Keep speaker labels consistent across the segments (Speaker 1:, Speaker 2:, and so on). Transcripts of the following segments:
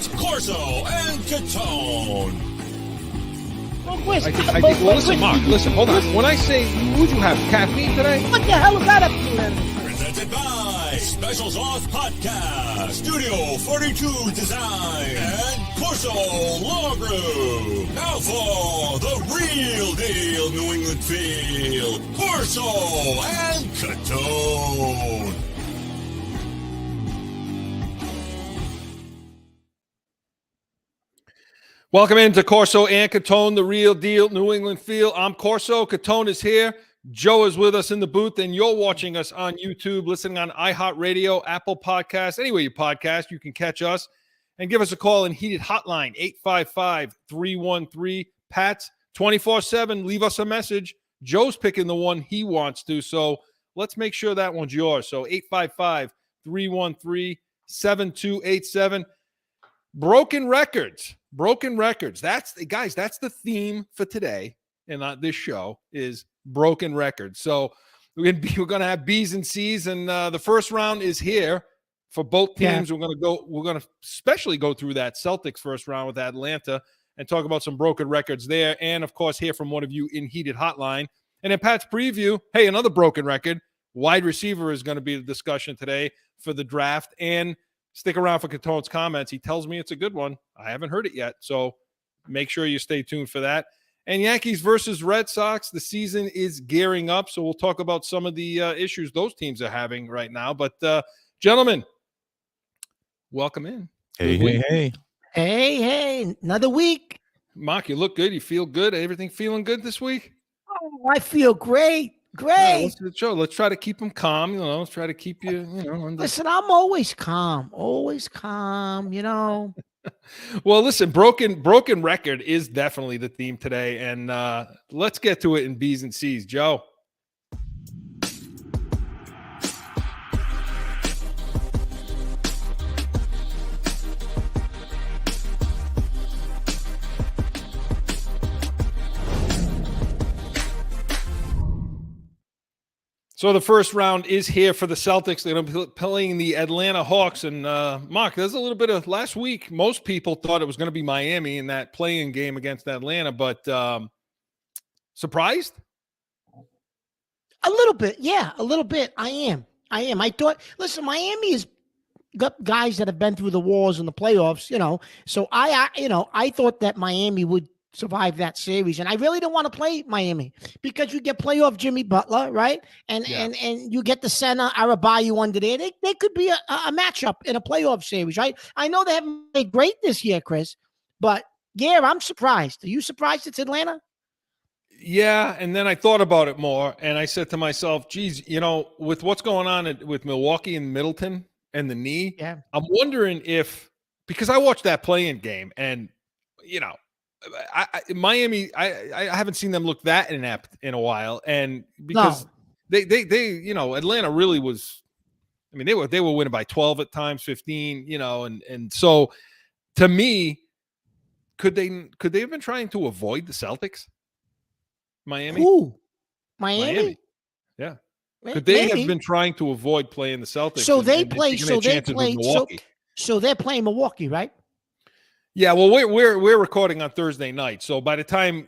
Speaker 1: It's Corso and Catone.
Speaker 2: Well, listen, Mark, hold on. When I say, would you have caffeine today?
Speaker 3: What the hell is that up to?
Speaker 1: Presented by Special Sauce Podcast, Studio 42 Design, and Corso Law Group. Now for the real deal New England feel, Corso and Catone.
Speaker 2: Welcome into Corso and Catone, the real deal New England feel. I'm Corso. Catone is here. Joe is with us in the booth, and you're watching us on YouTube, listening on iHeartRadio, Apple Podcasts, anywhere you podcast. You can catch us and give us a call in heated hotline, 855-313-PATS, 24/7. Leave us a message. Joe's picking the one he wants to, so let's make sure that one's yours. So 855-313-7287. Broken records. That's the theme for today, and this show is broken records. So we're going to have B's and C's, and the first round is here for both teams. Yeah. We're going to especially go through that Celtics first round with Atlanta and talk about some broken records there, and of course hear from one of you in heated hotline. And in Pat's preview, hey, another broken record. Wide receiver is going to be the discussion today for the draft, and stick around for Catone's comments. He tells me it's a good one. I haven't heard it yet, so make sure you stay tuned for that. And Yankees versus Red Sox, the season is gearing up, so we'll talk about some of the issues those teams are having right now. But, gentlemen, welcome in.
Speaker 3: Hey, another week.
Speaker 2: Mark, you look good. You feel good. Everything feeling good this week?
Speaker 3: Oh, I feel great.
Speaker 2: Yeah, let's try to keep them calm. Let's try to keep you.
Speaker 3: Listen, I'm always calm.
Speaker 2: Well, listen, broken record is definitely the theme today, and let's get to it in B's and C's. Joe. So the first round is here for the Celtics. They're going to be playing the Atlanta Hawks. And, Mark, there's a little bit of last week. Most people thought it was going to be Miami in that play-in game against Atlanta. But surprised?
Speaker 3: A little bit. Yeah, a little bit. I am. I thought, listen, Miami has got guys that have been through the wars in the playoffs, So I thought that Miami would survive that series, and I really don't want to play Miami because you get playoff Jimmy Butler, right? And you get the center Arabayu under there. They could be a matchup in a playoff series, right? I know they haven't played great this year, Chris, but yeah, I'm surprised. Are you surprised it's Atlanta?
Speaker 2: Yeah, and then I thought about it more, and I said to myself, geez, with what's going on with Milwaukee and Middleton and the knee, I'm wondering because I watched that play-in game, and Miami, I haven't seen them look that inept in a while, and because they Atlanta really was. I mean, they were winning by 12 at times, 15, and so to me, could they have been trying to avoid the Celtics? Miami?
Speaker 3: Who? Miami?
Speaker 2: Yeah. Could they have been trying to avoid playing the Celtics? So they're
Speaker 3: playing Milwaukee, right?
Speaker 2: Yeah, well, we're recording on Thursday night, so by the time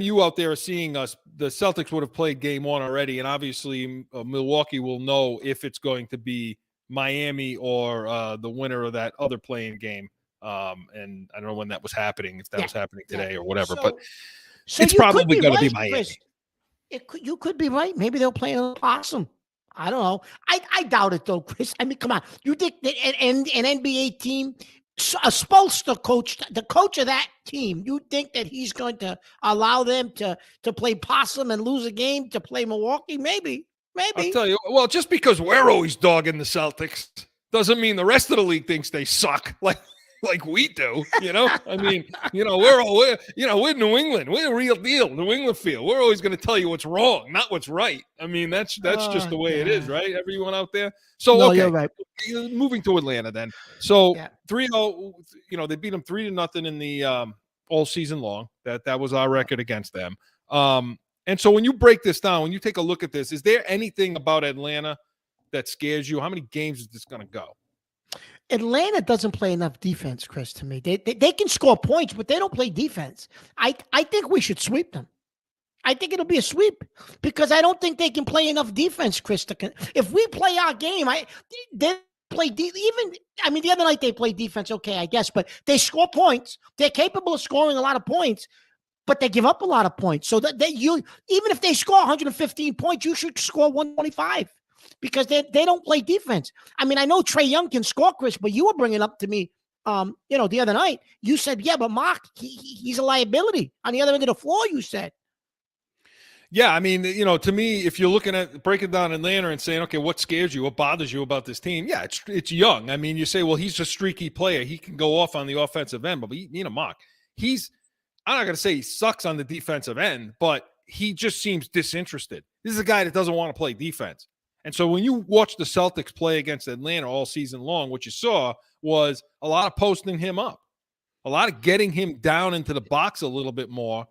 Speaker 2: you out there are seeing us, the Celtics would have played game one already, and obviously Milwaukee will know if it's going to be Miami or the winner of that other playing game. And I don't know when that was happening, if that was happening today or whatever, but it's probably going to be Miami.
Speaker 3: Chris, you could be right. Maybe they'll play an opossum. I don't know. I doubt it though, Chris. I mean, come on. You think that an NBA team? A Spolster coach, the coach of that team, you think that he's going to allow them to play possum and lose a game to play Milwaukee? Maybe.
Speaker 2: I'll tell you, well, just because we're always dogging the Celtics doesn't mean the rest of the league thinks they suck like we do. I mean, we're New England. We're a real deal. New England feel. We're always going to tell you what's wrong, not what's right. I mean, that's just the way it is, right? Everyone out there. So,
Speaker 3: no,
Speaker 2: okay.
Speaker 3: You're right.
Speaker 2: Moving to Atlanta then. So 3-0, they beat them 3-0 in the all season long. That was our record against them. And so when you break this down, when you take a look at this, is there anything about Atlanta that scares you? How many games is this going to go?
Speaker 3: Atlanta doesn't play enough defense, Chris, to me. They can score points, but they don't play defense. I think we should sweep them. I think it'll be a sweep because I don't think they can play enough defense, Chris. If we play our game, they play even. I mean, the other night they played defense, okay, I guess, but they score points. They're capable of scoring a lot of points, but they give up a lot of points. So that you, even if they score 115 points, you should score 125 because they don't play defense. I mean, I know Trae Young can score, Chris, but you were bringing up to me, the other night. You said, yeah, but Mark, he's a liability on the other end of the floor. You said.
Speaker 2: Yeah, I mean, to me, if you're looking at breaking down Atlanta and saying, okay, what scares you? What bothers you about this team? Yeah, it's Young. I mean, you say, well, he's a streaky player. He can go off on the offensive end, but Mark, I'm not going to say he sucks on the defensive end, but he just seems disinterested. This is a guy that doesn't want to play defense. And so when you watch the Celtics play against Atlanta all season long, what you saw was a lot of posting him up, a lot of getting him down into the box a little bit more,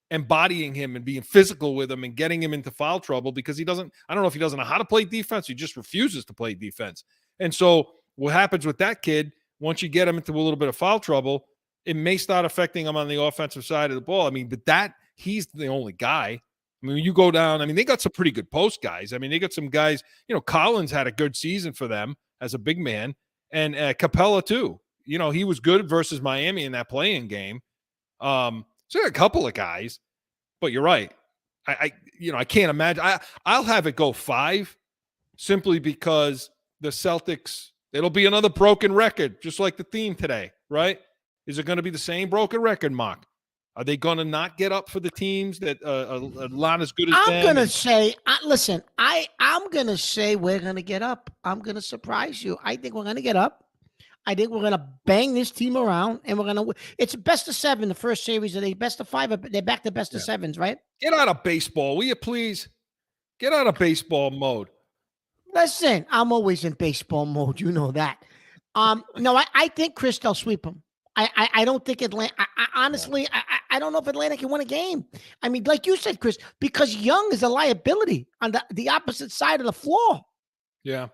Speaker 2: embodying him and being physical with him and getting him into foul trouble because I don't know if he doesn't know how to play defense. He just refuses to play defense. And so what happens with that kid, once you get him into a little bit of foul trouble, it may start affecting him on the offensive side of the ball. I mean, but he's the only guy. I mean, when you go down, I mean, they got some pretty good post guys. I mean, they got some guys, Collins had a good season for them as a big man, and Capella too. He was good versus Miami in that playing game. So a couple of guys, but you're right. I can't imagine. I'll have it go 5 simply because the Celtics, it'll be another broken record, just like the theme today, right? Is it going to be the same broken record, Mark? Are they going to not get up for the teams that are not as good as them?
Speaker 3: I'm going to say, listen, I'm going to say we're going to get up. I'm going to surprise you. I think we're going to get up. I think we're going to bang this team around, and we're going to – it's best of 7, the first series. Are they best of 5? They're back to best of 7s, right?
Speaker 2: Get out of baseball, will you please? Get out of baseball mode.
Speaker 3: Listen, I'm always in baseball mode. You know that. No, I think Chris, they'll sweep them. I don't think Atlanta – honestly, I don't know if Atlanta can win a game. I mean, like you said, Chris, because Young is a liability on the opposite side of the floor. Yeah.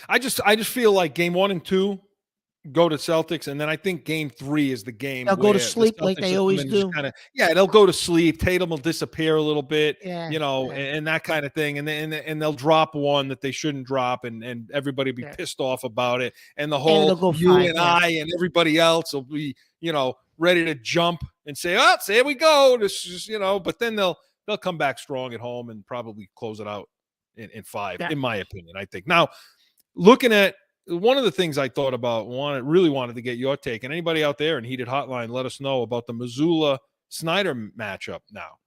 Speaker 2: I just feel like game 1 and 2 – go to Celtics, and then I think game 3 is the game.
Speaker 3: They'll go to sleep like they always do.
Speaker 2: They'll go to sleep. Tatum will disappear a little bit, and that kind of thing, and they'll drop one that they shouldn't drop, and everybody will be pissed off about it, and the whole I and everybody else will be, ready to jump and say, "Oh, so here we go." This is, but then they'll come back strong at home and probably close it out in 5, in my opinion. I think now looking at. One of the things I thought about, really wanted to get your take, and anybody out there in Heated Hotline, let us know about the Mazzulla-Snyder matchup now.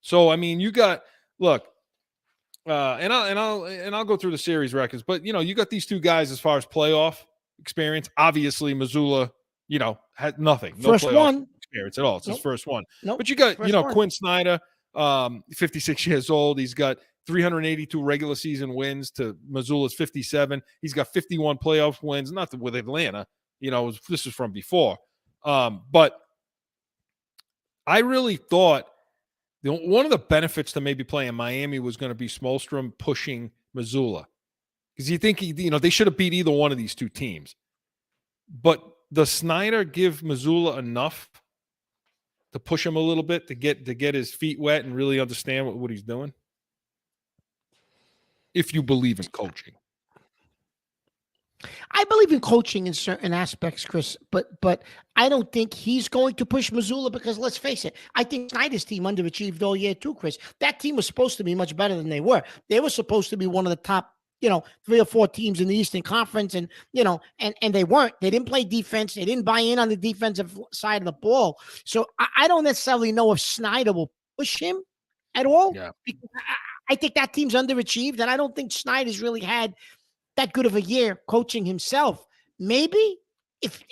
Speaker 2: So, I mean, you got and I'll go through the series records, but you got these two guys as far as playoff experience. Obviously, Mazzulla, had nothing, no
Speaker 3: first
Speaker 2: playoff
Speaker 3: one
Speaker 2: experience at all. It's his first one.
Speaker 3: Nope.
Speaker 2: But you got Quinn Snyder, 56 years old. He's got 382 regular season wins to Mazzulla's 57. He's got 51 playoff wins, not with Atlanta. This is from before. But I really thought one of the benefits to maybe playing Miami was going to be Smolstrom pushing Mazzulla. Because you think, they should have beat either one of these two teams. But does Snyder give Mazzulla enough to push him a little bit, to get his feet wet and really understand what he's doing? If you believe in coaching.
Speaker 3: I believe in coaching in certain aspects, Chris, but I don't think he's going to push Mazzulla because let's face it, I think Snyder's team underachieved all year too, Chris. That team was supposed to be much better than they were. They were supposed to be one of the top, 3 or 4 teams in the Eastern Conference, and and they weren't. They didn't play defense. They didn't buy in on the defensive side of the ball. So I don't necessarily know if Snyder will push him at all.
Speaker 2: Yeah.
Speaker 3: Because I think that team's underachieved, and I don't think Snyder's really had that good of a year coaching himself. Maybe if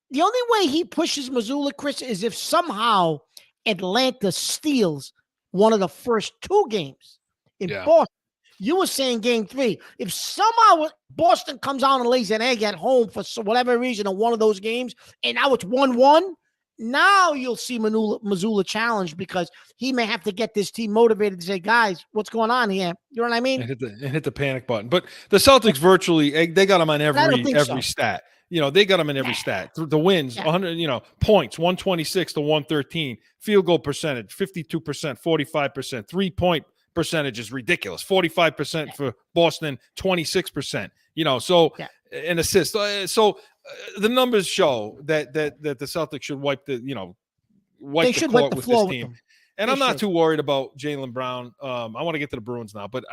Speaker 3: the only way he pushes Mazzulla, Chris, is if somehow Atlanta steals one of the first 2 games in Boston. You were saying game 3. If somehow Boston comes out and lays an egg at home for whatever reason in one of those games, and now it's 1-1, now you'll see Mazzulla challenged because he may have to get this team motivated to say, guys, what's going on here? You know what I mean?
Speaker 2: And hit the panic button. But the Celtics virtually, they got him on every stat. they got them in every stat. The wins, 100, points, 126 to 113, field goal percentage, 52%, 45%, 3-point percentage is ridiculous, 45% for Boston, 26%. An assist. So the numbers show that the Celtics should wipe the court with this team. And I'm not too worried about Jaylen Brown. I want to get to the Bruins now, but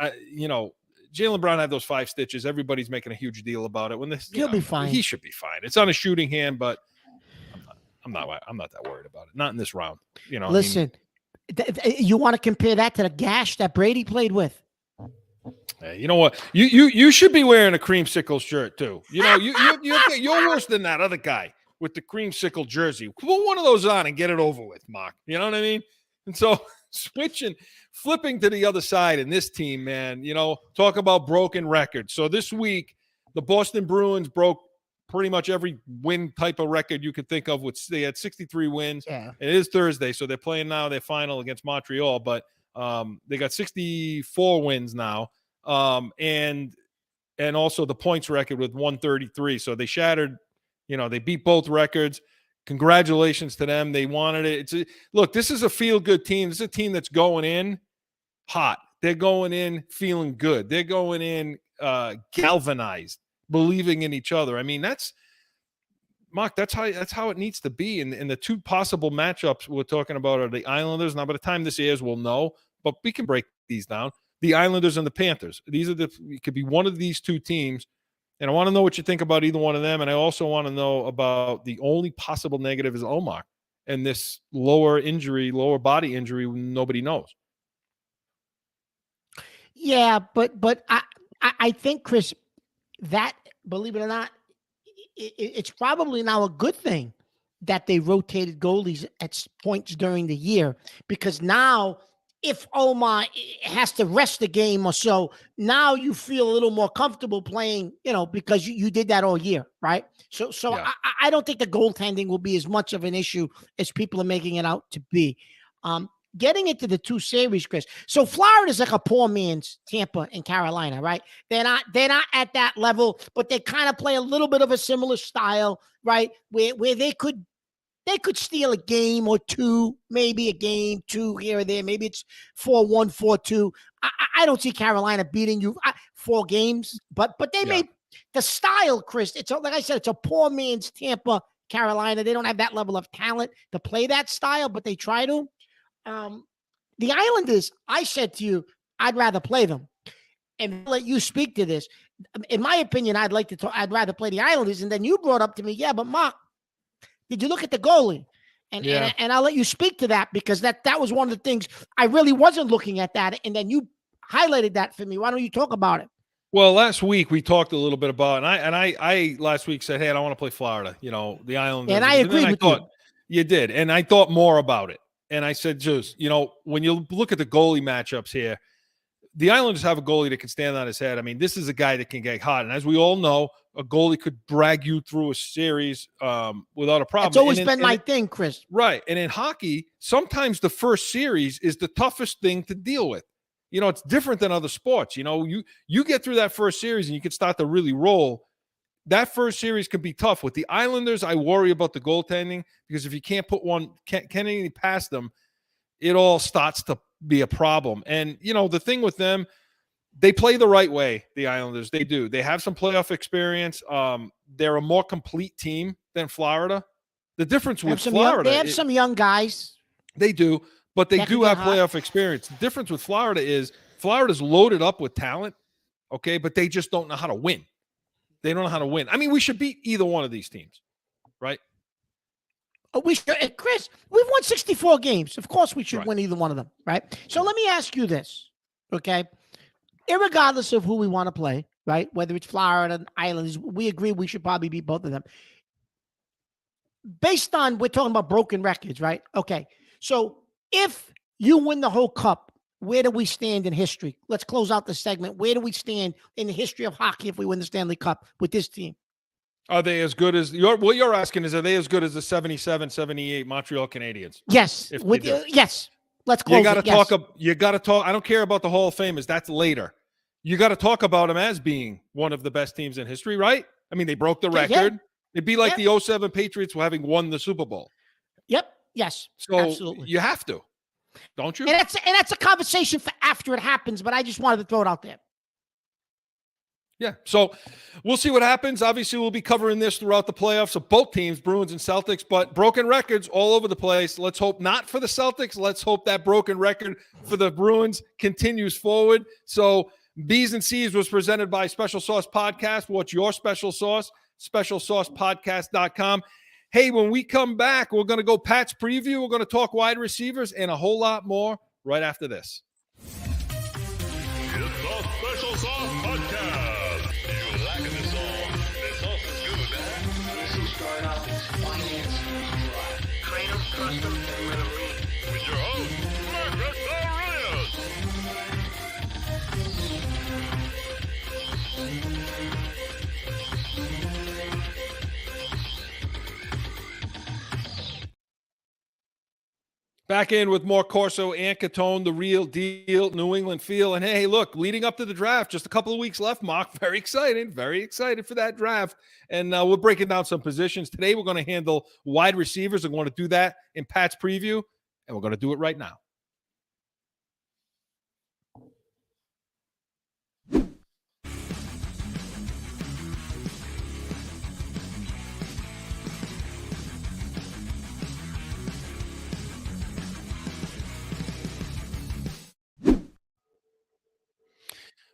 Speaker 2: Jaylen Brown had those 5 stitches. Everybody's making a huge deal about it.
Speaker 3: He'll be fine.
Speaker 2: He should be fine. It's on a shooting hand, but I'm not that worried about it. Not in this round.
Speaker 3: Listen, you want to compare that to the gash that Brady played with?
Speaker 2: Hey, you know what? You should be wearing a creamsicle shirt too. You're worse than that other guy with the creamsicle jersey. Put one of those on and get it over with, Mark. You know what I mean? And so flipping to the other side in this team, man, talk about broken records. So this week, the Boston Bruins broke pretty much every win type of record you could think of. They had 63 wins. Yeah. It is Thursday, so they're playing now their final against Montreal, but they got 64 wins now. And also the points record with 133. So they shattered, they beat both records. Congratulations to them. They wanted it. Look, this is a feel-good team. This is a team that's going in hot. They're going in feeling good. They're going in galvanized, believing in each other. I mean, that's how it needs to be. And the 2 possible matchups we're talking about are the Islanders. Now, by the time this airs, we'll know, but we can break these down. The Islanders and the Panthers. It could be one of these 2 teams. And I want to know what you think about either one of them. And I also want to know about the only possible negative is Omar and this lower body injury, nobody knows.
Speaker 3: Yeah, but I think, Chris, that, believe it or not, it's probably now a good thing that they rotated goalies at points during the year, because now if Omar has to rest the game or so, now you feel a little more comfortable playing, because you did that all year, right? So yeah. I don't think the goaltending will be as much of an issue as people are making it out to be. Getting into the 2 series, Chris. So Florida's like a poor man's Tampa and Carolina, right? They're not at that level, but they kind of play a little bit of a similar style, right? Where they could steal a game or 2, maybe a game, 2 here or there. Maybe it's 4-1, 4-2. I don't see Carolina beating you 4 games, but they may. The style, Chris, it's like I said, it's a poor man's Tampa, Carolina. They don't have that level of talent to play that style, but they try to. The Islanders, I said to you, I'd rather play them. And I'll let you speak to this. In my opinion, I'd rather play the Islanders. And then you brought up to me, yeah, but Mark, did you look at the goalie? And I'll let you speak to that, because that was one of the things I really wasn't looking at that. And then you highlighted that for me. Why don't you talk about it?
Speaker 2: Well, last week we talked a little bit about, and I last week said, hey, I don't want to play Florida, the Islanders.
Speaker 3: And I agreed with you.
Speaker 2: You did. And I thought more about it. And I said, just, when you look at the goalie matchups here, the Islanders have a goalie that can stand on his head. I mean, this is a guy that can get hot. And as we all know, a goalie could drag you through a series without a problem.
Speaker 3: It's always been my thing, Chris.
Speaker 2: Right. And in hockey, sometimes the first series is the toughest thing to deal with. It's different than other sports. You get through that first series and you can start to really roll. That first series can be tough. With the Islanders, I worry about the goaltending, because if you can't put Kennedy past them, it all starts to be a problem. And, the thing with them, they play the right way, the Islanders. They do. They have some playoff experience. They're a more complete team than Florida. The difference with Florida,
Speaker 3: they have some young guys.
Speaker 2: They do, but they do have playoff experience. The difference with Florida is Florida's loaded up with talent, okay, but they just don't know how to win. They don't know how to win. I mean, we should beat either one of these teams, right?
Speaker 3: We should, Chris, we've won 64 games. Of course we should win either one of them, right? So let me ask you this, okay? Irregardless of who we want to play, right? Whether it's Florida, Islanders, we agree we should probably beat both of them. Based on, we're talking about broken records, right? Okay. So if you win the whole cup, where do we stand in history? Let's close out the segment. Where do we stand in the history of hockey if we win the Stanley Cup with this team?
Speaker 2: Are they as good as what you're asking is, are they as good as the 77, 78 Montreal Canadiens?
Speaker 3: Yes. Yes. Let's close
Speaker 2: You got to talk. I don't care about the Hall of Famers. That's later. You got to talk about them as being one of the best teams in history, right? I mean, they broke the record. It'd be like the 07 Patriots were having won the Super Bowl.
Speaker 3: Yep. Yes.
Speaker 2: So
Speaker 3: absolutely.
Speaker 2: you have to, don't you?
Speaker 3: And that's a conversation for after it happens, but I just wanted to throw it out there.
Speaker 2: Yeah, so we'll see what happens. Obviously, we'll be covering this throughout the playoffs of both teams, Bruins and Celtics, but broken records all over the place. Let's hope not for the Celtics. Let's hope that broken record for the Bruins continues forward. So B's and C's was presented by Special Sauce Podcast. What's your special sauce? SpecialSaucePodcast.com. Hey, when we come back, we're going to go Pat's preview. We're going to talk wide receivers and a whole lot more right after this.
Speaker 1: It's the Special Sauce Podcast. You liking this song? This sauce is good, man.
Speaker 4: This will start off as finance dry. Train them, trust them, and let them lead.
Speaker 1: With your host, Margaret Arias.
Speaker 2: Back in with more Corso and Catone, the real deal, New England feel. And hey, look, leading up to the draft, just a couple of weeks left, Mark. Very excited for that draft. And we're breaking down some positions. Today, we're going to handle wide receivers. I'm going to do that in Pat's preview, and we're going to do it right now.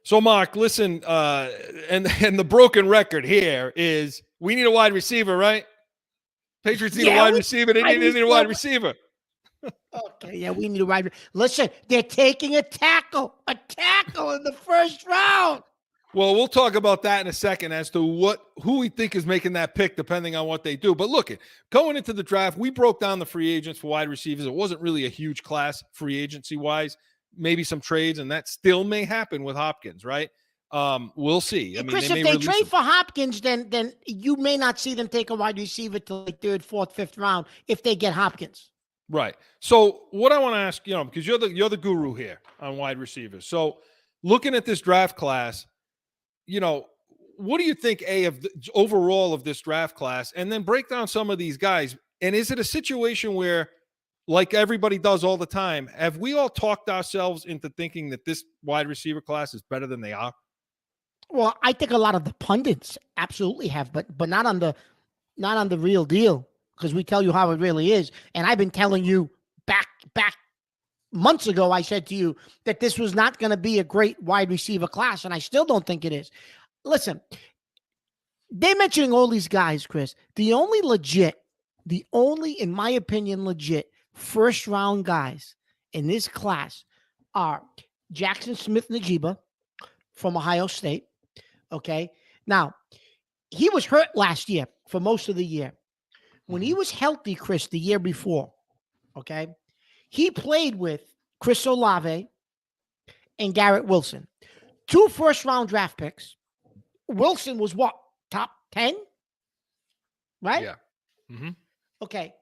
Speaker 2: So, Mark, listen, and the broken record here is we need a wide receiver, right? Patriots need a wide receiver. They need a wide receiver.
Speaker 3: Okay, yeah, we need a wide receiver. Listen, they're taking a tackle in the first round.
Speaker 2: Well, we'll talk about that in a second as to who we think is making that pick, depending on what they do. But look, going into the draft, we broke down the free agents for wide receivers. It wasn't really a huge class free agency-wise. Maybe some trades, and that still may happen with Hopkins, right? We'll see. I mean,
Speaker 3: Chris, if they trade for Hopkins, then you may not see them take a wide receiver till like third, fourth, fifth round if they get Hopkins.
Speaker 2: Right. So what I want to ask, because you're the guru here on wide receivers. So looking at this draft class, what do you think overall of this draft class, and then break down some of these guys? And is it a situation where, like everybody does all the time, have we all talked ourselves into thinking that this wide receiver class is better than they are?
Speaker 3: Well, I think a lot of the pundits absolutely have, but not on the real deal, because we tell you how it really is. And I've been telling you back months ago, I said to you that this was not going to be a great wide receiver class, and I still don't think it is. Listen, they're mentioning all these guys, Chris. The only, in my opinion, legit first-round guys in this class are Jackson Smith-Njigba from Ohio State, okay? Now, he was hurt last year for most of the year. When he was healthy, Chris, the year before, okay, he played with Chris Olave and Garrett Wilson. 2 first-round draft picks. Wilson was what, top 10? Right?
Speaker 2: Yeah. Mm-hmm.
Speaker 3: Okay.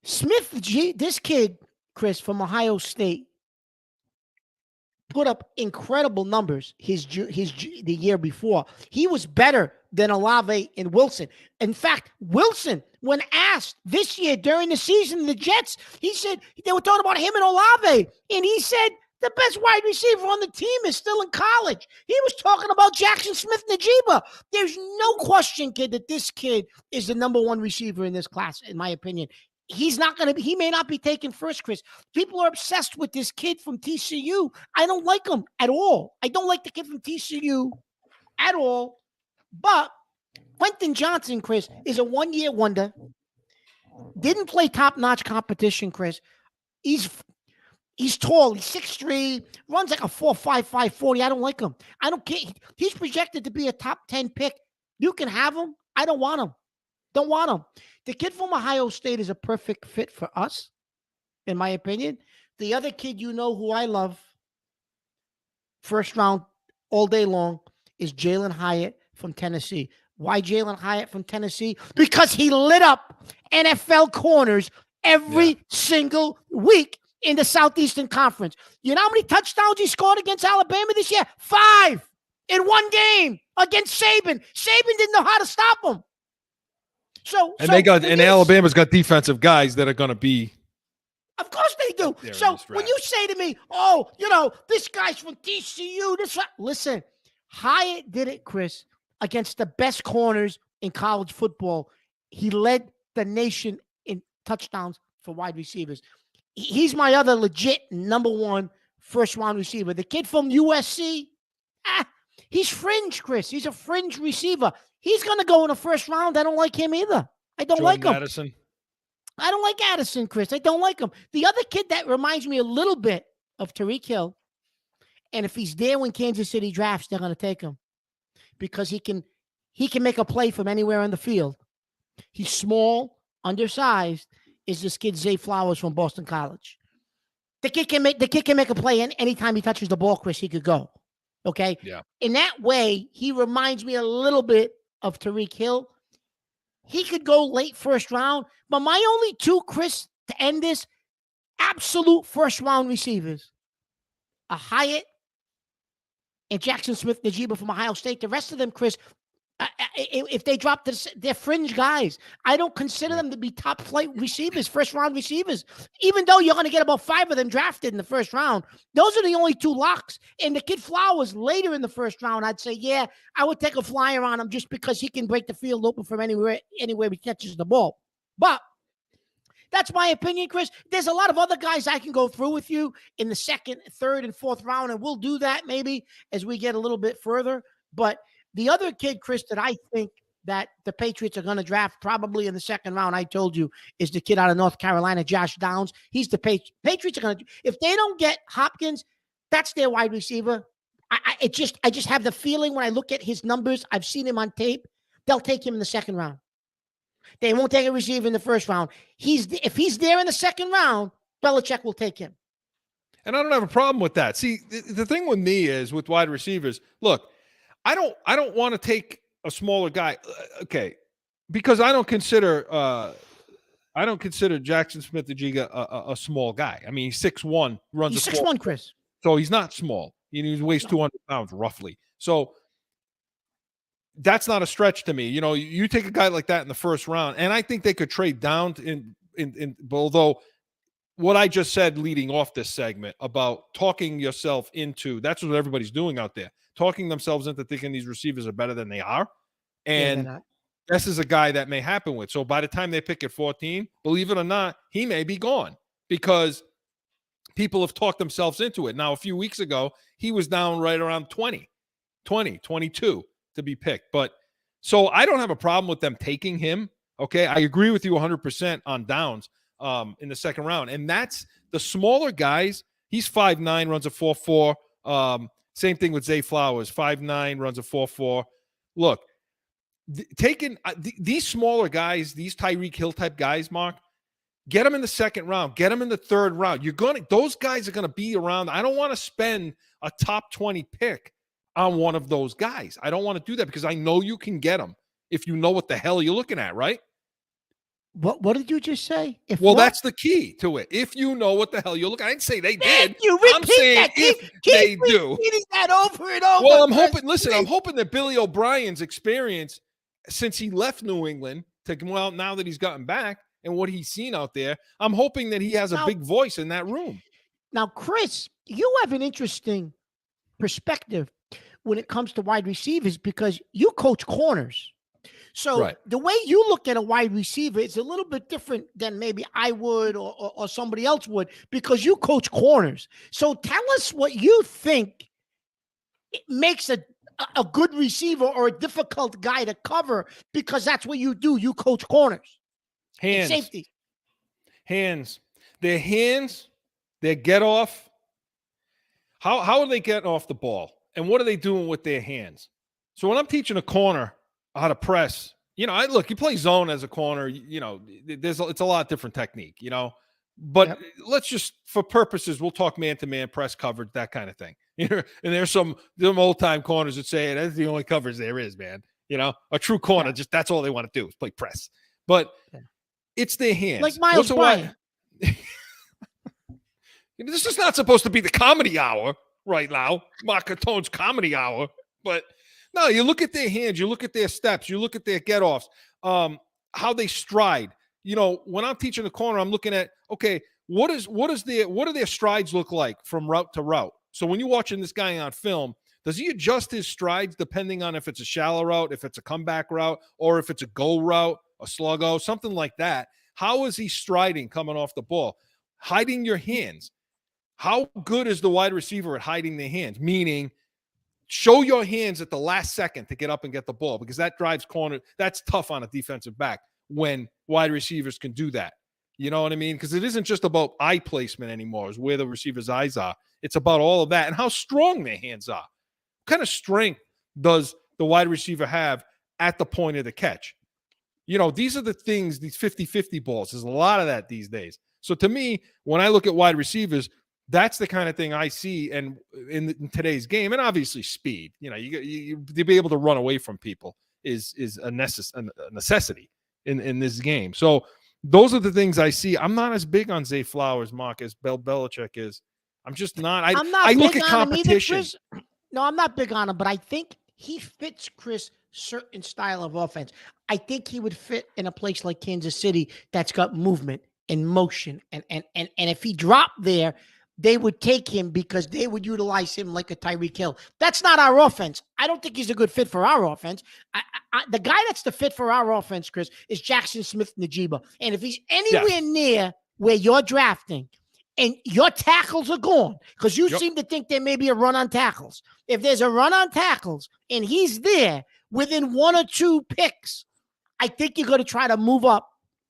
Speaker 3: This kid, Chris, from Ohio State, put up incredible numbers the year before. He was better than Olave and Wilson. In fact, Wilson, when asked this year during the season, the Jets, he said they were talking about him and Olave, and he said the best wide receiver on the team is still in college. He was talking about Jackson Smith-Njigba. There's no question, kid, that this kid is the number 1 receiver in this class, in my opinion. He may not be taken first, Chris. People are obsessed with this kid from TCU. I don't like him at all. I don't like the kid from TCU at all. But Quentin Johnson, Chris, is a 1-year wonder. Didn't play top-notch competition, Chris. He's tall. He's 6'3", runs like a 4.55 40. I don't like him. I don't care. He's projected to be a top 10 pick. You can have him. I don't want him. Don't want him. The kid from Ohio State is a perfect fit for us, in my opinion. The other kid who I love, first round all day long, is Jalen Hyatt from Tennessee. Why Jalen Hyatt from Tennessee? Because he lit up NFL corners every single week in the Southeastern Conference. You know how many touchdowns he scored against Alabama this year? 5 in one game against Saban. Saban didn't know how to stop him.
Speaker 2: And Alabama's got defensive guys that are going to be.
Speaker 3: Of course they do. So when you say to me, oh, this guy's from TCU, listen, Hyatt did it, Chris, against the best corners in college football. He led the nation in touchdowns for wide receivers. He's my other legit number one first-round receiver. The kid from USC, he's fringe, Chris. He's a fringe receiver. He's going to go in the first round. I don't like him either. I don't like him.
Speaker 2: Addison.
Speaker 3: I don't like Addison, Chris. I don't like him. The other kid that reminds me a little bit of Tyreek Hill, and if he's there when Kansas City drafts, they're going to take him because he can make a play from anywhere on the field. He's small, undersized. Is this kid Zay Flowers from Boston College? The kid can make a play anytime he touches the ball, Chris. He could go. Okay.
Speaker 2: Yeah.
Speaker 3: In that way, he reminds me a little bit of Tyreek Hill. He could go late first round, but my only two, Chris, to end this, absolute first round receivers are Hyatt and Jackson Smith-Njigba from Ohio State. The rest of them, Chris, if they drop this, they're fringe guys. I don't consider them to be top flight receivers, first round receivers, even though you're going to get about 5 of them drafted in the first round. Those are the only 2 locks. And the kid Flowers later in the first round, I'd say, yeah, I would take a flyer on him just because he can break the field open from anywhere he catches the ball. But that's my opinion, Chris. There's a lot of other guys I can go through with you in the second, third, and fourth round, and we'll do that maybe as we get a little bit further. But the other kid, Chris, that I think that the Patriots are going to draft probably in the second round, I told you, is the kid out of North Carolina, Josh Downs. He's the Patriots are going to. If they don't get Hopkins, that's their wide receiver. I just have the feeling when I look at his numbers, I've seen him on tape, they'll take him in the second round. They won't take a receiver in the first round. If he's there in the second round, Belichick will take him.
Speaker 2: And I don't have a problem with that. See, the thing with me is with wide receivers, look, I don't want to take a smaller guy. Okay. Because I don't consider Jackson Smith-Njigba a small guy. I mean, he's 6'1", runs
Speaker 3: he's
Speaker 2: a
Speaker 3: 6'1", Chris.
Speaker 2: So he's not small. He weighs 200 pounds roughly. So that's not a stretch to me. You take a guy like that in the first round, and I think they could trade down although what I just said leading off this segment about talking yourself into, that's what everybody's doing out there, talking themselves into thinking these receivers are better than they are. And this is a guy that may happen with. So by the time they pick at 14, believe it or not, he may be gone because people have talked themselves into it. Now, a few weeks ago, he was down right around 22 to be picked. But so I don't have a problem with them taking him. Okay. I agree with you 100% on Downs in the second round. And that's the smaller guys. He's 5'9", runs a 4.4. Same thing with Zay Flowers, 5'9", runs a 4.4. Look, taking these smaller guys, these Tyreek Hill type guys, Mark, get them in the second round, get them in the third round. Those guys are going to be around. I don't want to spend a top 20 pick on one of those guys. I don't want to do that because I know you can get them if you know what the hell you're looking at, right?
Speaker 3: What did you just say?
Speaker 2: That's the key to it. If you know what the hell you're looking at. I didn't say they did.
Speaker 3: I'm saying that.
Speaker 2: If they do.
Speaker 3: That over and over.
Speaker 2: Well, I'm hoping that Billy O'Brien's experience since he left New England now that he's gotten back and what he's seen out there, I'm hoping that he has a big voice in that room.
Speaker 3: Now, Chris, you have an interesting perspective when it comes to wide receivers because you coach corners. So the way you look at a wide receiver is a little bit different than maybe I would or somebody else would because you coach corners. So tell us what you think makes a good receiver or a difficult guy to cover because that's what you do. You coach corners.
Speaker 2: Hands.
Speaker 3: Safety.
Speaker 2: Hands. Their hands, their get off. How are they getting off the ball? And what are they doing with their hands? So when I'm teaching a corner how to press, you play zone as a corner, it's a lot different technique, but let's just, for purposes, we'll talk man-to-man press coverage, that kind of thing. And there's some old-time corners that say that's the only coverage there is, man. A true corner, just that's all they want to do is play press. But it's their hands.
Speaker 3: Like Miles Bryant.
Speaker 2: This is not supposed to be the comedy hour right now, Mark Catone's comedy hour, but No, you look at their hands, you look at their steps, you look at their get-offs, how they stride. You know, when I'm teaching the corner, I'm looking at, okay, what do their strides look like from route to route? So when you're watching this guy on film, does he adjust his strides depending on if it's a shallow route, if it's a comeback route, or if it's a go route, a sluggo, something like that? How is he striding coming off the ball? Hiding your hands. How good is the wide receiver at hiding their hands? Meaning, show your hands at the last second to get up and get the ball, because that drives corner. That's tough on a defensive back when wide receivers can do that. You know what I mean? Because it isn't just about eye placement anymore, is where the receiver's eyes are. It's about all of that and how strong their hands are. What kind of strength does the wide receiver have at the point of the catch? You know, these are the things, these 50-50 balls. There's a lot of that these days. So to me, when I look at wide receivers, that's the kind of thing I see and in today's game. And obviously speed. You know, you to be able to run away from people is a necessity in this game. So those are the things I see. I'm not as big on Zay Flowers, Mark, as Belichick is. I'm just not. I look at competition.
Speaker 3: Either, no, I'm not big on him, but I think he fits, Chris, certain style of offense. I think he would fit in a place like Kansas City that's got movement and motion. And if he dropped there, they would take him because they would utilize him like a Tyreek Hill. That's not our offense. I don't think he's a good fit for our offense. The guy that's the fit for our offense, Chris, is Jackson Smith-Njigba. And if he's anywhere near where you're drafting and your tackles are gone, because you seem to think there may be a run on tackles. If there's a run on tackles and he's there within 1 or 2 picks, I think you're going to try to move up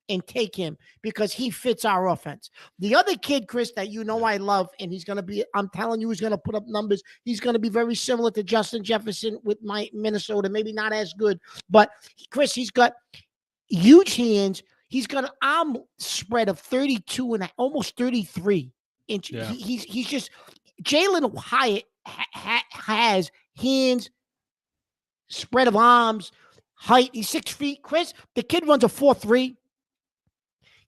Speaker 3: and take him because he fits our offense. The other kid, Chris, that you know I love, and he's going to be, I'm telling you, he's going to put up numbers. He's going to be very similar to Justin Jefferson with my Minnesota, maybe not as good. But, Chris, he's got huge hands. He's got an arm spread of 32 and almost 33 inches. Yeah. He's just – Jalen Hyatt has hands, spread of arms, height. He's 6 feet. Chris, the kid runs a 4.3.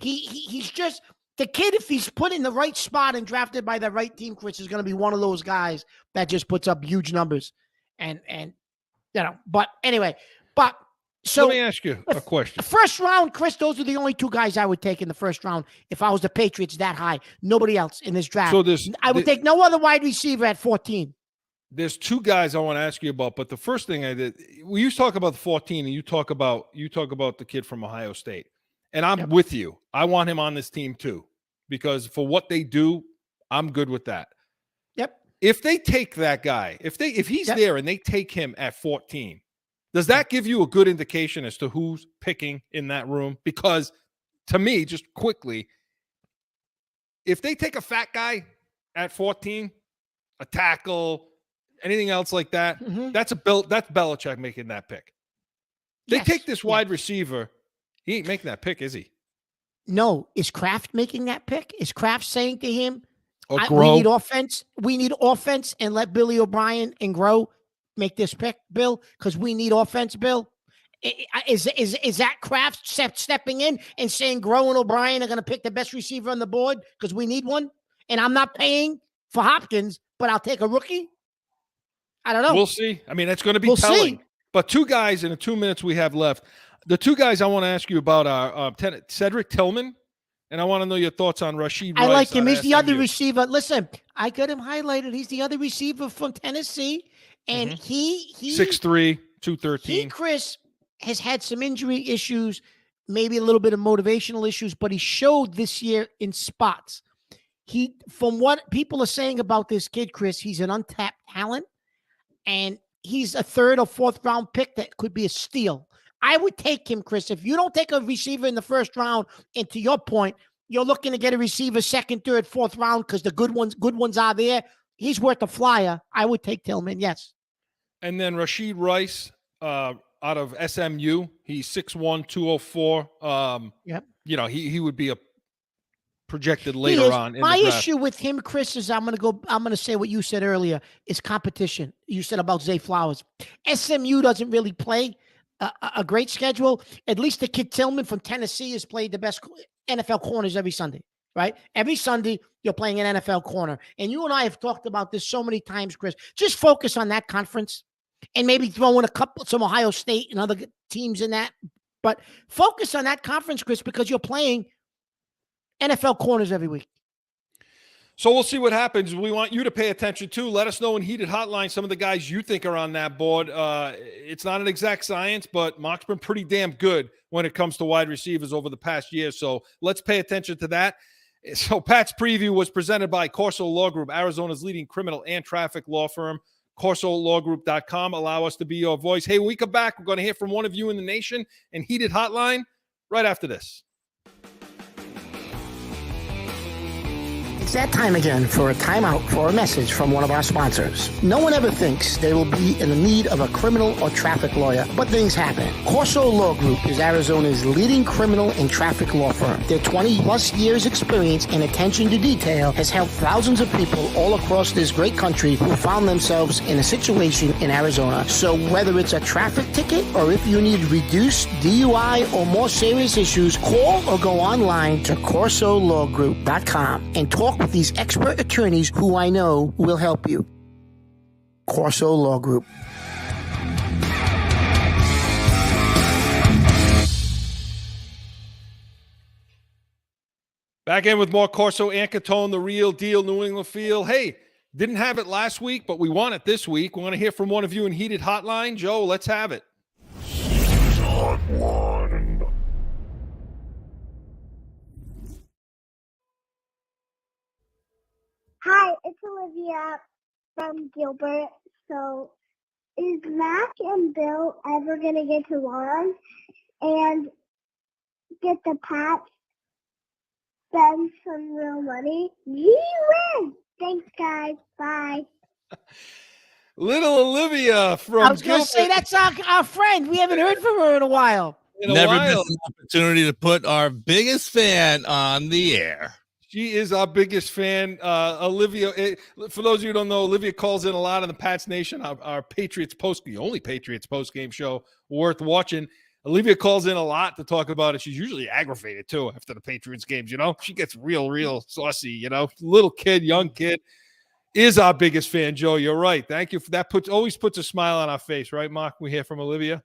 Speaker 3: He's just the kid. If he's put in the right spot and drafted by the right team, Chris, is going to be one of those guys that just puts up huge numbers. And you know, but anyway, so
Speaker 2: let me ask you a question.
Speaker 3: First round, Chris, those are the only 2 guys I would take in the first round if I was the Patriots that high. Nobody else in this draft. So I would take no other wide receiver at 14.
Speaker 2: There's 2 guys I want to ask you about, but the first thing I did, we used to talk about the 14, and you talk about the kid from Ohio State. And I'm with you. I want him on this team too, because for what they do, I'm good with that.
Speaker 3: Yep.
Speaker 2: If they take that guy, if he's there and they take him at 14, does that give you a good indication as to who's picking in that room? Because to me, just quickly, if they take a fat guy at 14, a tackle, anything else like that, that's Belichick making that pick. They take this wide receiver. He ain't making that pick, is he?
Speaker 3: No. Is Kraft making that pick? Is Kraft saying to him,
Speaker 2: we
Speaker 3: need offense. We need offense, and let Billy O'Brien and Grow make this pick, Bill, because we need offense, Bill? Is that Kraft stepping in and saying Grow and O'Brien are going to pick the best receiver on the board because we need one? And I'm not paying for Hopkins, but I'll take a rookie? I don't know.
Speaker 2: We'll see. I mean, it's going to be telling. See. But 2 guys in the 2 minutes we have left. The 2 guys I want to ask you about are Cedric Tillman, and I want to know your thoughts on Rashid Rice.
Speaker 3: I like him. He's the other receiver. Listen, I got him highlighted. He's the other receiver from Tennessee, and he
Speaker 2: 6'3", 213.
Speaker 3: He, Chris, has had some injury issues, maybe a little bit of motivational issues, but he showed this year in spots. From what people are saying about this kid, Chris, he's an untapped talent, and he's a 3rd or 4th round pick that could be a steal. I would take him, Chris. If you don't take a receiver in the first round, and to your point, you're looking to get a receiver 2nd, 3rd, 4th round because the good ones are there. He's worth a flyer. I would take Tillman, yes.
Speaker 2: And then Rashid Rice out of SMU. He's 6'1", 204.
Speaker 3: Yep.
Speaker 2: You know, he would be a projected later on.
Speaker 3: My issue with him, Chris, is I'm going to say what you said earlier, is competition. You said about Zay Flowers. SMU doesn't really play a great schedule. At least the kid Tillman from Tennessee has played the best NFL corners every Sunday, right? Every Sunday, you're playing an NFL corner. And you and I have talked about this so many times, Chris. Just focus on that conference and maybe throw in some Ohio State and other teams in that. But focus on that conference, Chris, because you're playing NFL corners every week.
Speaker 2: So we'll see what happens. We want you to pay attention too. Let us know in Heated Hotline some of the guys you think are on that board. It's not an exact science, but Mark's been pretty damn good when it comes to wide receivers over the past year. So let's pay attention to that. So Pat's preview was presented by Corso Law Group, Arizona's leading criminal and traffic law firm. CorsoLawGroup.com. Allow us to be your voice. Hey, when we come back, we're going to hear from one of you in the nation in Heated Hotline right after this.
Speaker 3: It's that time again for a timeout for a message from one of our sponsors. No one ever thinks they will be in the need of a criminal or traffic lawyer, but things happen. Corso Law Group is Arizona's leading criminal and traffic law firm. Their 20-plus years experience and attention to detail has helped thousands of people all across this great country who found themselves in a situation in Arizona. So whether it's a traffic ticket or if you need reduced DUI or more serious issues, call or go online to CorsoLawGroup.com and talk with these expert attorneys who I know will help you. Corso Law Group.
Speaker 2: Back in with more Corso and Catone, the real deal New England feel. Hey, didn't have it last week, but we want it this week. We want to hear from one of you in Heated Hotline. Joe, let's have it.
Speaker 5: Hi, it's Olivia from Gilbert. So, is Mac and Bill ever going to get along and get the Pats spend some real money? You win! Thanks, guys. Bye.
Speaker 2: Little Olivia from
Speaker 3: I was going to say, that's our friend. We haven't heard from her in a while.
Speaker 6: Never missed an opportunity to put our biggest fan on the air.
Speaker 2: She is our biggest fan. Olivia, for those of you who don't know, Olivia calls in a lot on the Pats Nation, our Patriots the only Patriots post-game show worth watching. Olivia calls in a lot to talk about it. She's usually aggravated, too, after the Patriots games, you know? She gets real saucy, you know? Little kid, young kid, is our biggest fan, Joe. You're right. Thank you for that. Always puts a smile on our face, right, Mark? We hear from Olivia.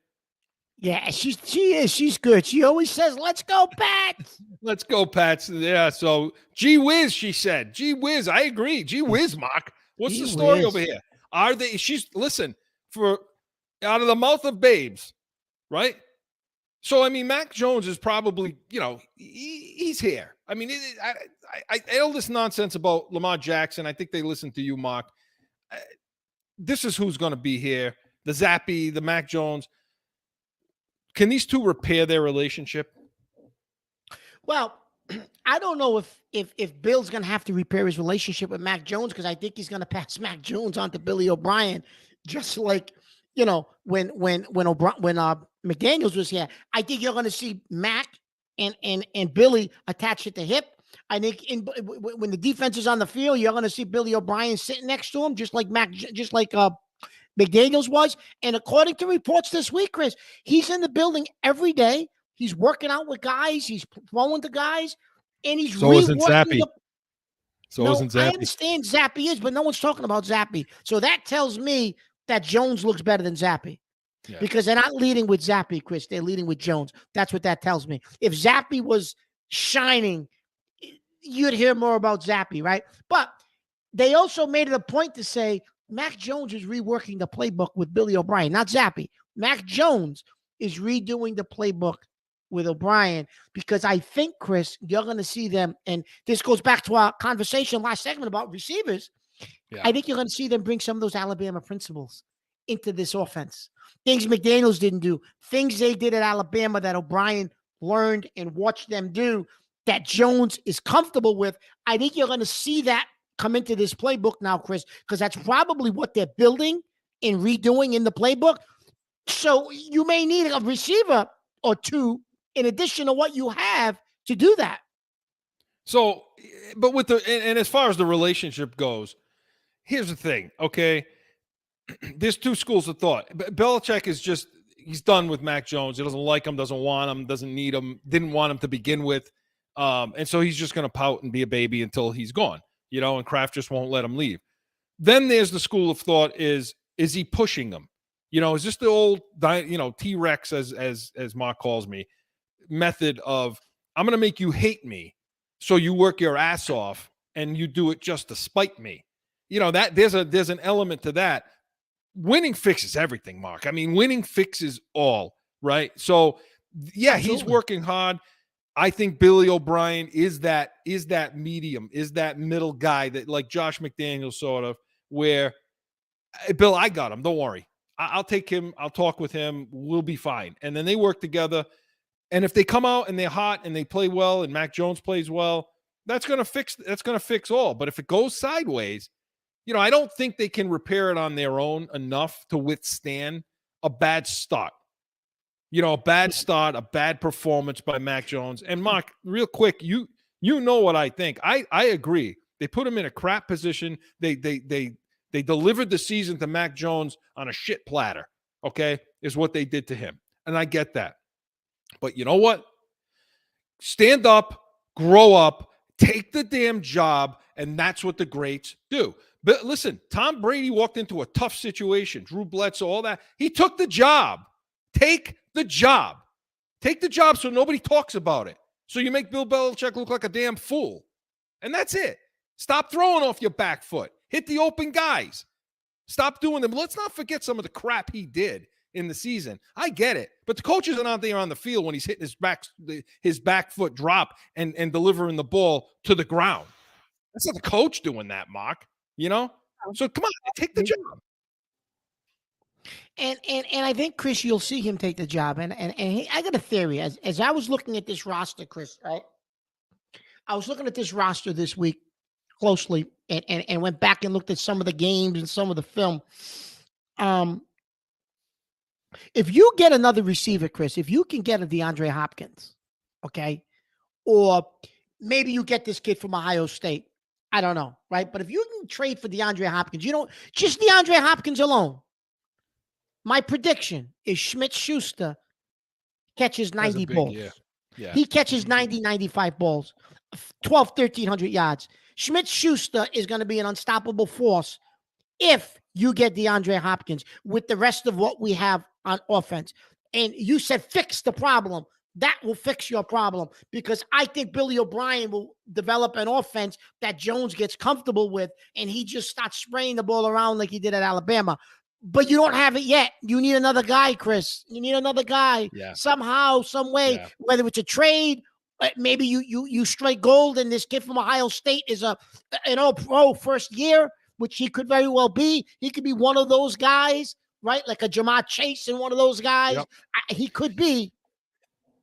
Speaker 3: Yeah, she is. She's good. She always says, "Let's go, Pats."
Speaker 2: Let's go, Pats. Yeah, so gee whiz, she said. Gee whiz, I agree. Gee whiz, Mark. What's the story over here? Listen, for out of the mouth of babes, right? So, I mean, Mac Jones is probably, you know, he's here. I mean, all this nonsense about Lamar Jackson, I think they listen to you, Mark. This is who's going to be here. The Zappy, the Mac Jones. Can these two repair their relationship?
Speaker 3: Well, I don't know if Bill's going to have to repair his relationship with Mac Jones, because I think he's going to pass Mac Jones on to Billy O'Brien, just like, you know, when McDaniels was here. I think you're going to see Mac and Billy attached at the hip. I think when the defense is on the field, you're going to see Billy O'Brien sitting next to him, just like McDaniels was. And according to reports this week, Chris, he's in the building every day. He's working out with guys. He's throwing to guys. And he's
Speaker 2: isn't Zappy.
Speaker 3: Isn't Zappy. I understand Zappy is, but no one's talking about Zappy. So that tells me that Jones looks better than Zappy. Yeah. Because they're not leading with Zappy, Chris. They're leading with Jones. That's what that tells me. If Zappy was shining, you'd hear more about Zappy, right? But they also made it a point to say, Mac Jones is reworking the playbook with Billy O'Brien, not Zappy. Mac Jones is redoing the playbook with O'Brien, because I think, Chris, you're going to see them, and this goes back to our conversation last segment about receivers. Yeah. I think you're going to see them bring some of those Alabama principles into this offense. Things McDaniels didn't do, things they did at Alabama that O'Brien learned and watched them do that Jones is comfortable with. I think you're going to see that come into this playbook now, Chris, because that's probably what they're building and redoing in the playbook. So you may need a receiver or two in addition to what you have to do that.
Speaker 2: So, but and as far as the relationship goes, here's the thing, okay? There's two schools of thought. Belichick is he's done with Mac Jones. He doesn't like him, doesn't want him, doesn't need him, didn't want him to begin with. And so he's just going to pout and be a baby until he's gone, you know, and Kraft just won't let him leave. Then there's the school of thought is he pushing him? You know, is this the old, T-Rex, as Mark calls me, method of, I'm going to make you hate me so you work your ass off and you do it just to spite me. You know, that there's an element to that. Winning fixes everything, Mark. I mean, winning fixes all, right? So, yeah,
Speaker 3: Absolutely.
Speaker 2: he's working hard. I think Billy O'Brien is that medium, is that middle guy that, like Josh McDaniels sort of, where, Bill, I got him. Don't worry. I'll take him. I'll talk with him. We'll be fine. And then they work together. And if they come out and they're hot and they play well and Mac Jones plays well, that's going to fix all. But if it goes sideways, you know, I don't think they can repair it on their own enough to withstand a bad start. You know, a bad start, a bad performance by Mac Jones. And Mark, real quick, you know what I think. I agree. They put him in a crap position. They delivered the season to Mac Jones on a shit platter, okay, is what they did to him. And I get that. But you know what? Stand up, grow up, take the damn job, and that's what the greats do. But listen, Tom Brady walked into a tough situation. Drew Bledsoe, all that. He took the job. Take the job. Take the job so nobody talks about it. So you make Bill Belichick look like a damn fool. And that's it. Stop throwing off your back foot. Hit the open guys. Stop doing them. Let's not forget some of the crap he did in the season. I get it. But the coach isn't out there on the field when he's hitting his back foot drop and delivering the ball to the ground. That's not the coach doing that, Mark. You know? So come on, take the job.
Speaker 3: And I think, Chris, you'll see him take the job. And I got a theory. As I was looking at this roster, Chris, right? I was looking at this roster this week closely and went back and looked at some of the games and some of the film. If you get another receiver, Chris, if you can get a DeAndre Hopkins, okay, or maybe you get this kid from Ohio State, I don't know, right? But if you can trade for DeAndre Hopkins, just DeAndre Hopkins alone, my prediction is Schmidt-Schuster catches 90 balls.
Speaker 2: Yeah.
Speaker 3: He catches 90, 95 balls, 1,300 yards. Schmidt-Schuster is going to be an unstoppable force if you get DeAndre Hopkins with the rest of what we have on offense. And you said fix the problem. That will fix your problem because I think Billy O'Brien will develop an offense that Jones gets comfortable with, and he just starts spraying the ball around like he did at Alabama. But you don't have it yet. You need another guy, Chris. You need another guy somehow, some way, whether it's a trade, maybe you strike gold, and this kid from Ohio State is an all-pro first year, which he could very well be. He could be one of those guys, right? Like a Jamar Chase and one of those guys. Yep. He could be.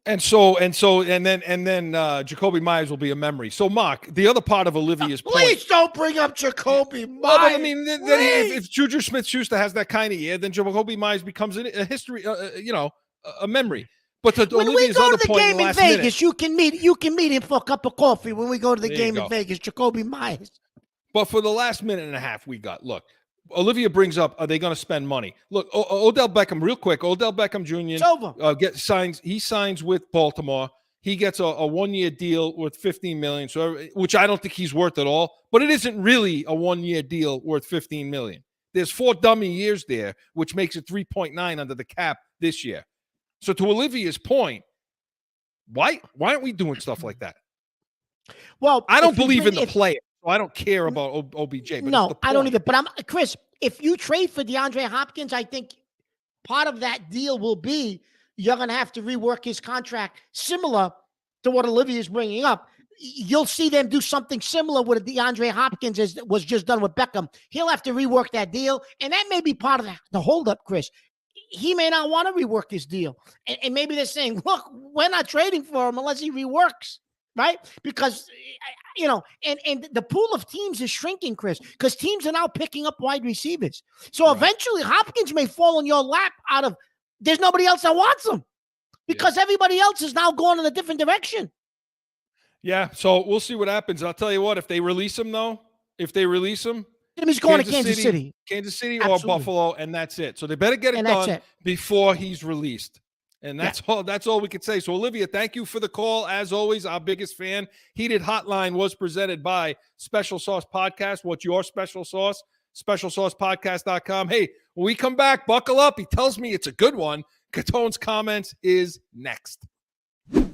Speaker 2: And then Jacoby Myers will be a memory. So, Mark, the other part of Olivia's point.
Speaker 3: Please don't bring up Jacoby Myers.
Speaker 2: Well, I mean, if Juju Smith-Schuster has that kind of year, then Jacoby Myers becomes a history, a memory. But
Speaker 3: when
Speaker 2: Olivia's
Speaker 3: we go
Speaker 2: other
Speaker 3: to the
Speaker 2: point
Speaker 3: game in Vegas, you can meet him for a cup of coffee when we go to the game in Vegas. Jacoby Myers.
Speaker 2: But for the last minute and a half, look. Olivia brings up, are they going to spend money? Look, Odell Beckham, real quick. Odell Beckham Jr.
Speaker 3: It's over.
Speaker 2: He signs with Baltimore. He gets a 1-year deal worth $15 million, which I don't think he's worth at all. But it isn't really a 1-year deal worth $15 million. There's 4 dummy years there, which makes it 3.9 under the cap this year. So to Olivia's point, why aren't we doing stuff like that?
Speaker 3: Well,
Speaker 2: I don't believe in the player. I don't care about OBJ. But
Speaker 3: no, I don't either. But Chris, if you trade for DeAndre Hopkins, I think part of that deal will be you're going to have to rework his contract similar to what Olivia is bringing up. You'll see them do something similar with DeAndre Hopkins as was just done with Beckham. He'll have to rework that deal, and that may be part of the holdup, Chris. He may not want to rework his deal. And maybe they're saying, look, we're not trading for him unless he reworks, right? Because and the pool of teams is shrinking, Chris, because teams are now picking up wide receivers. So eventually Hopkins may fall in your lap there's nobody else that wants him because everybody else is now going in a different direction.
Speaker 2: Yeah, so we'll see what happens. I'll tell you what, if they release him, he's
Speaker 3: going to Kansas City
Speaker 2: or Buffalo, and that's it. So they better get it done before he's released. And that's all we could say. So, Olivia, thank you for the call. As always, our biggest fan. Heated Hotline was presented by Special Sauce Podcast. What's your special sauce? SpecialSaucePodcast.com. Hey, When we come back, buckle up. He tells me it's a good one. Catone's comments is next.
Speaker 1: It's the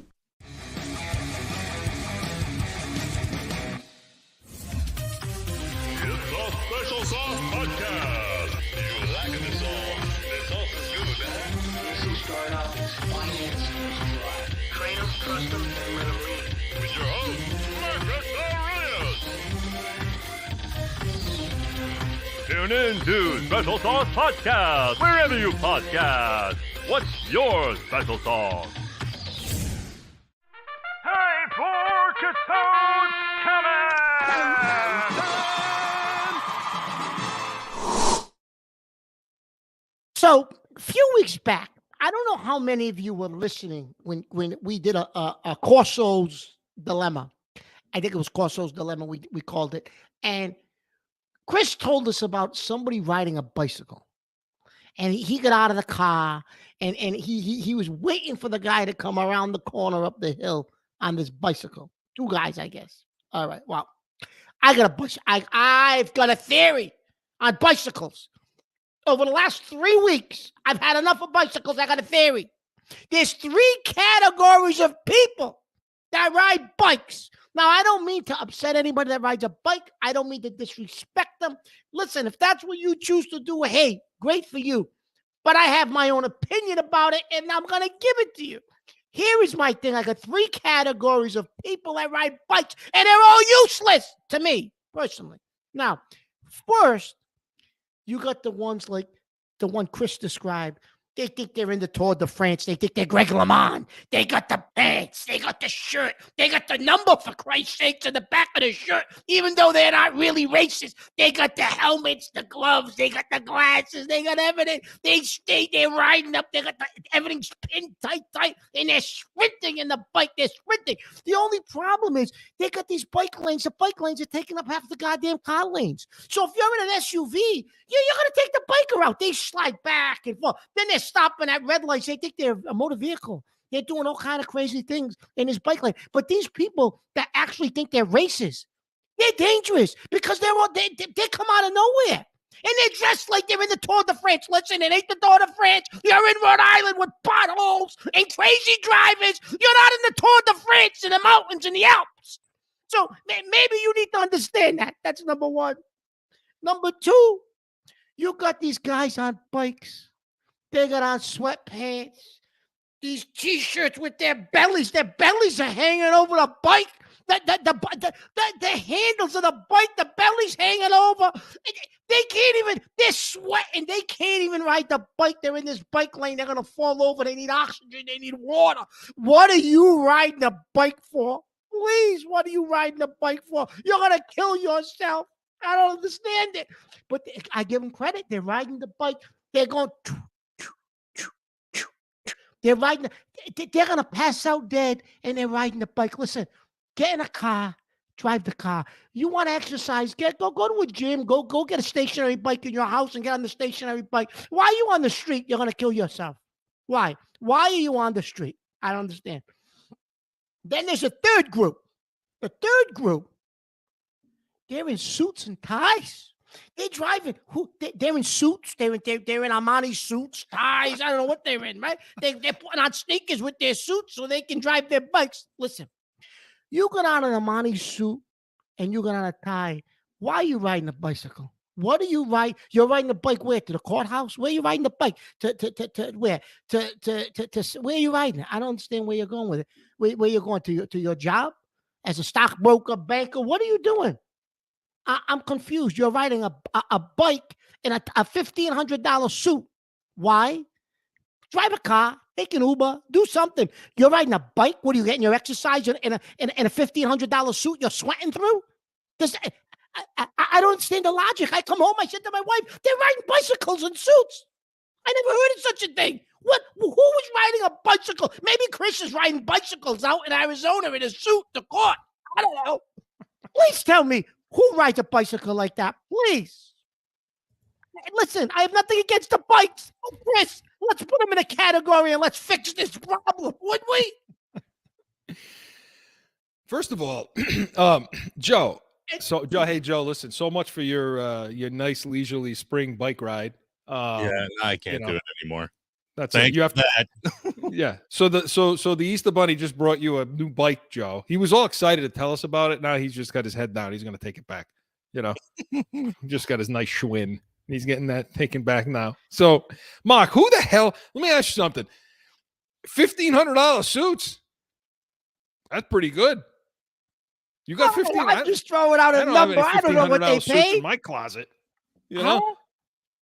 Speaker 1: Special Sauce Podcast. You liking the song? The sauce is good, huh?
Speaker 4: This will start off as finance dry. Train them, trust them, and let them lead.
Speaker 1: With your host, Marcus Arias. Tune in to Special Sauce Podcast, wherever you podcast. What's your special sauce? Time for Catone's Comments!
Speaker 3: So a few weeks back, I don't know how many of you were listening when we did a Corso's Dilemma. I think it was Corso's Dilemma, we called it. And Chris told us about somebody riding a bicycle. And he got out of the car and he was waiting for the guy to come around the corner up the hill on this bicycle. Two guys, I guess. All right. Well, I've got a theory on bicycles. Over the last 3 weeks, I've had enough of bicycles. I got a theory. There's 3 categories of people that ride bikes. Now, I don't mean to upset anybody that rides a bike. I don't mean to disrespect them. Listen, if that's what you choose to do, hey, great for you. But I have my own opinion about it, and I'm going to give it to you. Here is my thing. I got 3 categories of people that ride bikes, and they're all useless to me, personally. Now, first, you got the ones like the one Chris described. They think they're in the Tour de France. They think they're Greg LeMond. They got the pants. They got the shirt. They got the number, for Christ's sakes, in the back of the shirt, even though they're not really racist. They got the helmets, the gloves. They got the glasses. They got everything. They're riding up. They got everything's pinned tight, and they're sprinting in the bike. They're sprinting. The only problem is they got these bike lanes. The bike lanes are taking up half the goddamn car lanes. So if you're in an SUV, you're going to take the biker out. They slide back and forth. Then they're stopping at red lights. They think they're a motor vehicle. They're doing all kind of crazy things in this bike lane. But these people that actually think they're racers, they're dangerous because they come out of nowhere. And they're dressed like they're in the Tour de France. Listen, it ain't the Tour de France. You're in Rhode Island with potholes and crazy drivers. You're not in the Tour de France in the mountains in the Alps. So maybe you need to understand that. That's number one. Number two, you got these guys on bikes. They got on sweatpants, these T-shirts with their bellies. Their bellies are hanging over the bike. The handles of the bike, the belly's hanging over. They can't even, they're sweating. They can't even ride the bike. They're in this bike lane. They're going to fall over. They need oxygen. They need water. What are you riding a bike for? Please, what are you riding a bike for? You're going to kill yourself. I don't understand it. But I give them credit. They're riding the bike. They're going, they're riding, they're going to pass out dead, and they're riding the bike. Listen, get in a car, drive the car. You want to exercise, go to a gym, go get a stationary bike in your house and get on the stationary bike. Why are you on the street? You're going to kill yourself. Why? Why are you on the street? I don't understand. Then there's a third group. The third group, they're in suits and ties. They're driving. They're in suits. They're in Armani suits, ties. I don't know what they're in, right? They're putting on sneakers with their suits so they can drive their bikes. Listen, you got on an Armani suit and you got on a tie. Why are you riding a bicycle? What do you ride? You're riding a bike where? To the courthouse? Where are you riding the bike? To where? To where are you riding? I don't understand where you're going with it. Where you're going to your job as a stockbroker, banker? What are you doing? I'm confused. You're riding a bike in a $1,500 suit. Why? Drive a car, take an Uber, do something. You're riding a bike. What are you getting your exercise in a $1,500 suit? You're sweating through. I don't understand the logic. I come home. I said to my wife, "They're riding bicycles in suits." I never heard of such a thing. What? Who was riding a bicycle? Maybe Chris is riding bicycles out in Arizona in a suit to court. I don't know. Please tell me. Who rides a bicycle like that? Please. Listen, I have nothing against the bikes. Oh, Chris, let's put them in a category and let's fix this problem, would we?
Speaker 2: First of all, Joe. So, Joe, hey, Joe, listen, so much for your nice leisurely spring bike ride.
Speaker 6: No, I can't do it anymore.
Speaker 2: That's
Speaker 6: Thank
Speaker 2: it. You have to.
Speaker 6: that.
Speaker 2: Yeah. So the Easter Bunny just brought you a new bike, Joe. He was all excited to tell us about it. Now he's just got his head down. He's going to take it back. He just got his nice Schwinn. He's getting that taken back now. So, Mark, who the hell? Let me ask you something. $1,500 suits. That's pretty good. You got 15.
Speaker 3: I'm just throwing out a number. I don't know what they paid
Speaker 2: in my closet. You know,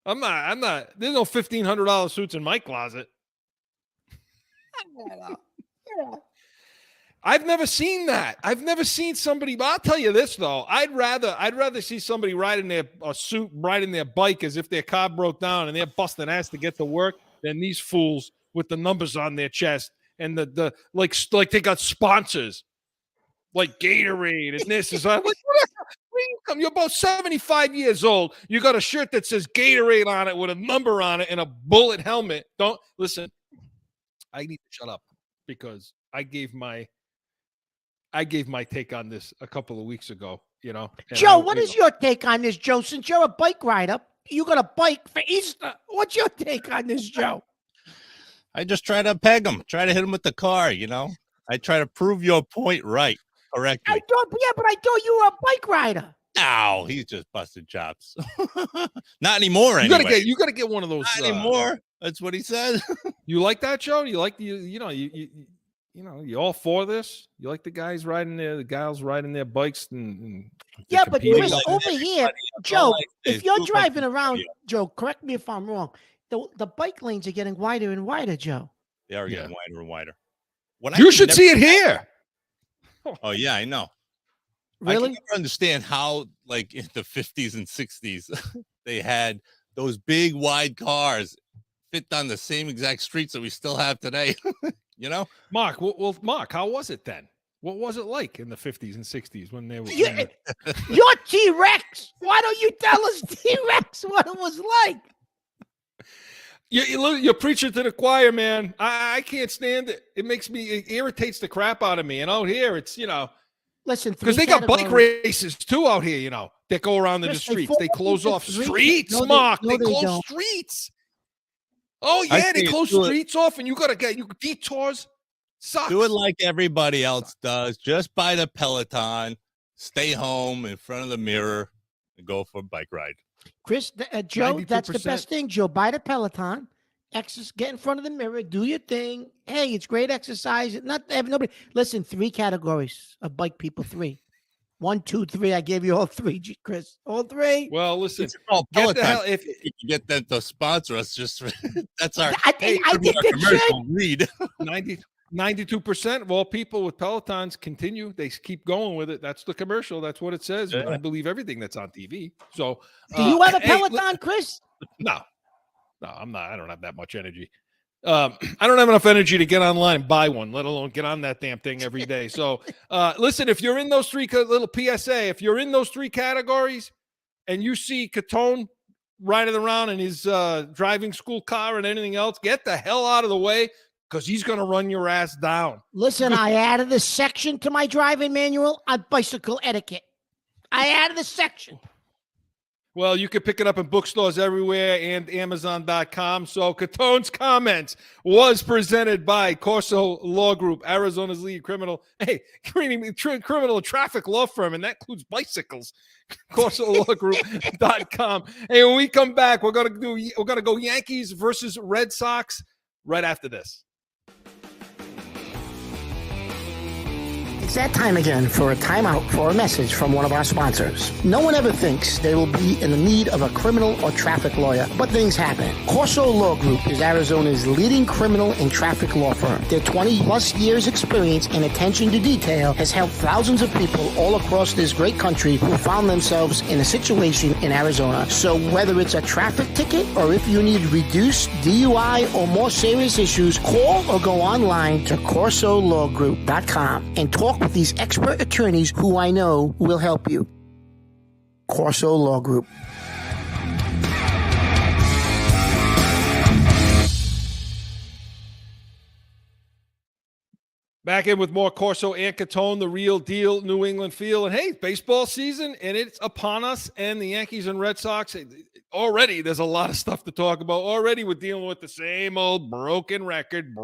Speaker 2: I'm not. There's no $1,500 suits in my closet. I've never seen that. I've never seen somebody. But I'll tell you this though. I'd rather see somebody riding a suit, riding their bike as if their car broke down and they're busting ass to get to work than these fools with the numbers on their chest and the like they got sponsors like Gatorade and this is like. Where you come? You're about 75 years old. You got a shirt that says Gatorade on it with a number on it and a bullet helmet. Don't listen. I need to shut up because I gave my take on this a couple of weeks ago,
Speaker 3: Joe, what is your take on this, Joe? Since you're a bike rider, you got a bike for Easter. What's your take on this, Joe?
Speaker 6: I just try to peg him, try to hit him with the car, I try to prove your point correctly.
Speaker 3: But I thought you were a bike rider.
Speaker 6: No, he's just busted chops. Not anymore, anyway.
Speaker 2: You gotta get one of those.
Speaker 6: Not anymore. That's what he said.
Speaker 2: You like that, Joe? You like you all for this? You like the guys riding the gals riding their bikes and
Speaker 3: yeah, but Chris,
Speaker 6: like
Speaker 3: over here, Joe, if you're driving around, Joe, correct me if I'm wrong. The bike lanes are getting wider and wider, Joe.
Speaker 6: They are getting wider and wider.
Speaker 2: You should see it here.
Speaker 6: Oh yeah, I know.
Speaker 3: Really?
Speaker 6: I can never understand how, like in the 50s and 60s, they had those big wide cars fit on the same exact streets that we still have today.
Speaker 2: Mark. Well, Mark, how was it then? What was it like in the 50s and 60s when they were?
Speaker 3: You're T-Rex. Why don't you tell us, T-Rex, what it was like?
Speaker 2: You're preaching to the choir, man. I can't stand it. It irritates the crap out of me. And out here, it's
Speaker 3: listen,
Speaker 2: because they got bike races too out here. That go around in the streets. They close off streets, Mark. They close streets. Oh yeah, they close streets off, and you detours. Sucks.
Speaker 6: Do it like everybody else does. Just buy the Peloton, stay home in front of the mirror, and go for a bike ride.
Speaker 3: Chris, Joe,
Speaker 2: 92%.
Speaker 3: That's the best thing, Joe. Buy the Peloton, get in front of the mirror, do your thing. Hey, it's great exercise. Nobody. Listen, 3 categories of bike people. 3, 1, 2, 3. I gave you all 3, Chris. All 3.
Speaker 2: Well, listen.
Speaker 6: Get the hell if you can get them to sponsor us. Just that's our.
Speaker 3: I think
Speaker 6: commercial read.
Speaker 2: 92% of all people with Pelotons continue. They keep going with it. That's the commercial. That's what it says. Yeah. I believe everything that's on TV. So,
Speaker 3: do you have a Peloton, Chris?
Speaker 2: No, I'm not. I don't have that much energy. I don't have enough energy to get online and buy one, let alone get on that damn thing every day. So, listen, if you're in those 3 little PSA, if you're in those 3 categories and you see Catone riding around in his driving school car and anything else, get the hell out of the way. Because he's going to run your ass down.
Speaker 3: Listen, I added a section to my driving manual on bicycle etiquette. I added a section.
Speaker 2: Well, you can pick it up in bookstores everywhere and Amazon.com. So Catone's comments was presented by Corso Law Group, Arizona's lead criminal traffic law firm, and that includes bicycles. CorsoLawGroup.com. Hey, when we come back, we're gonna go Yankees versus Red Sox right after this.
Speaker 3: It's that time again for a timeout for a message from one of our sponsors. No one ever thinks they will be in the need of a criminal or traffic lawyer, but things happen. Corso Law Group is Arizona's leading criminal and traffic law firm. Their 20-plus years experience and attention to detail has helped thousands of people all across this great country who found themselves in a situation in Arizona. So whether it's a traffic ticket or if you need reduced DUI or more serious issues, call or go online to CorsoLawGroup.com and talk with these expert attorneys who I know will help you. Corso Law Group.
Speaker 2: Back in with more Corso and Catone, the real deal New England feel. And hey, baseball season, and it's upon us. And the Yankees and Red Sox, already there's a lot of stuff to talk about. Already we're dealing with the same old broken record.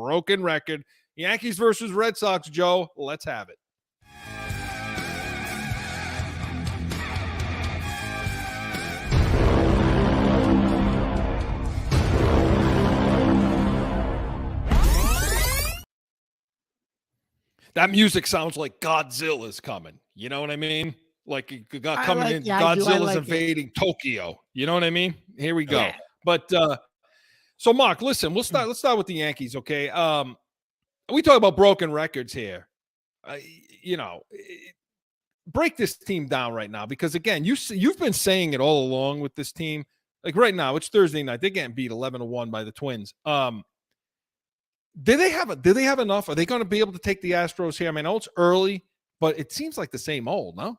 Speaker 2: Yankees versus Red Sox, Joe. Let's have it. That music sounds like Godzilla's coming. You know what I mean? Like Godzilla's invading Tokyo. You know what I mean? Here we go. Yeah. But so Mark, listen, let's start with the Yankees, okay? We talk about broken records here. Break this team down right now, because again, you've been saying it all along with this team. Like right now, it's Thursday night. They're getting beat 11-1 by the Twins. Do they have enough? Are they going to be able to take the Astros here? I mean, I know it's early, but it seems like the same old, no?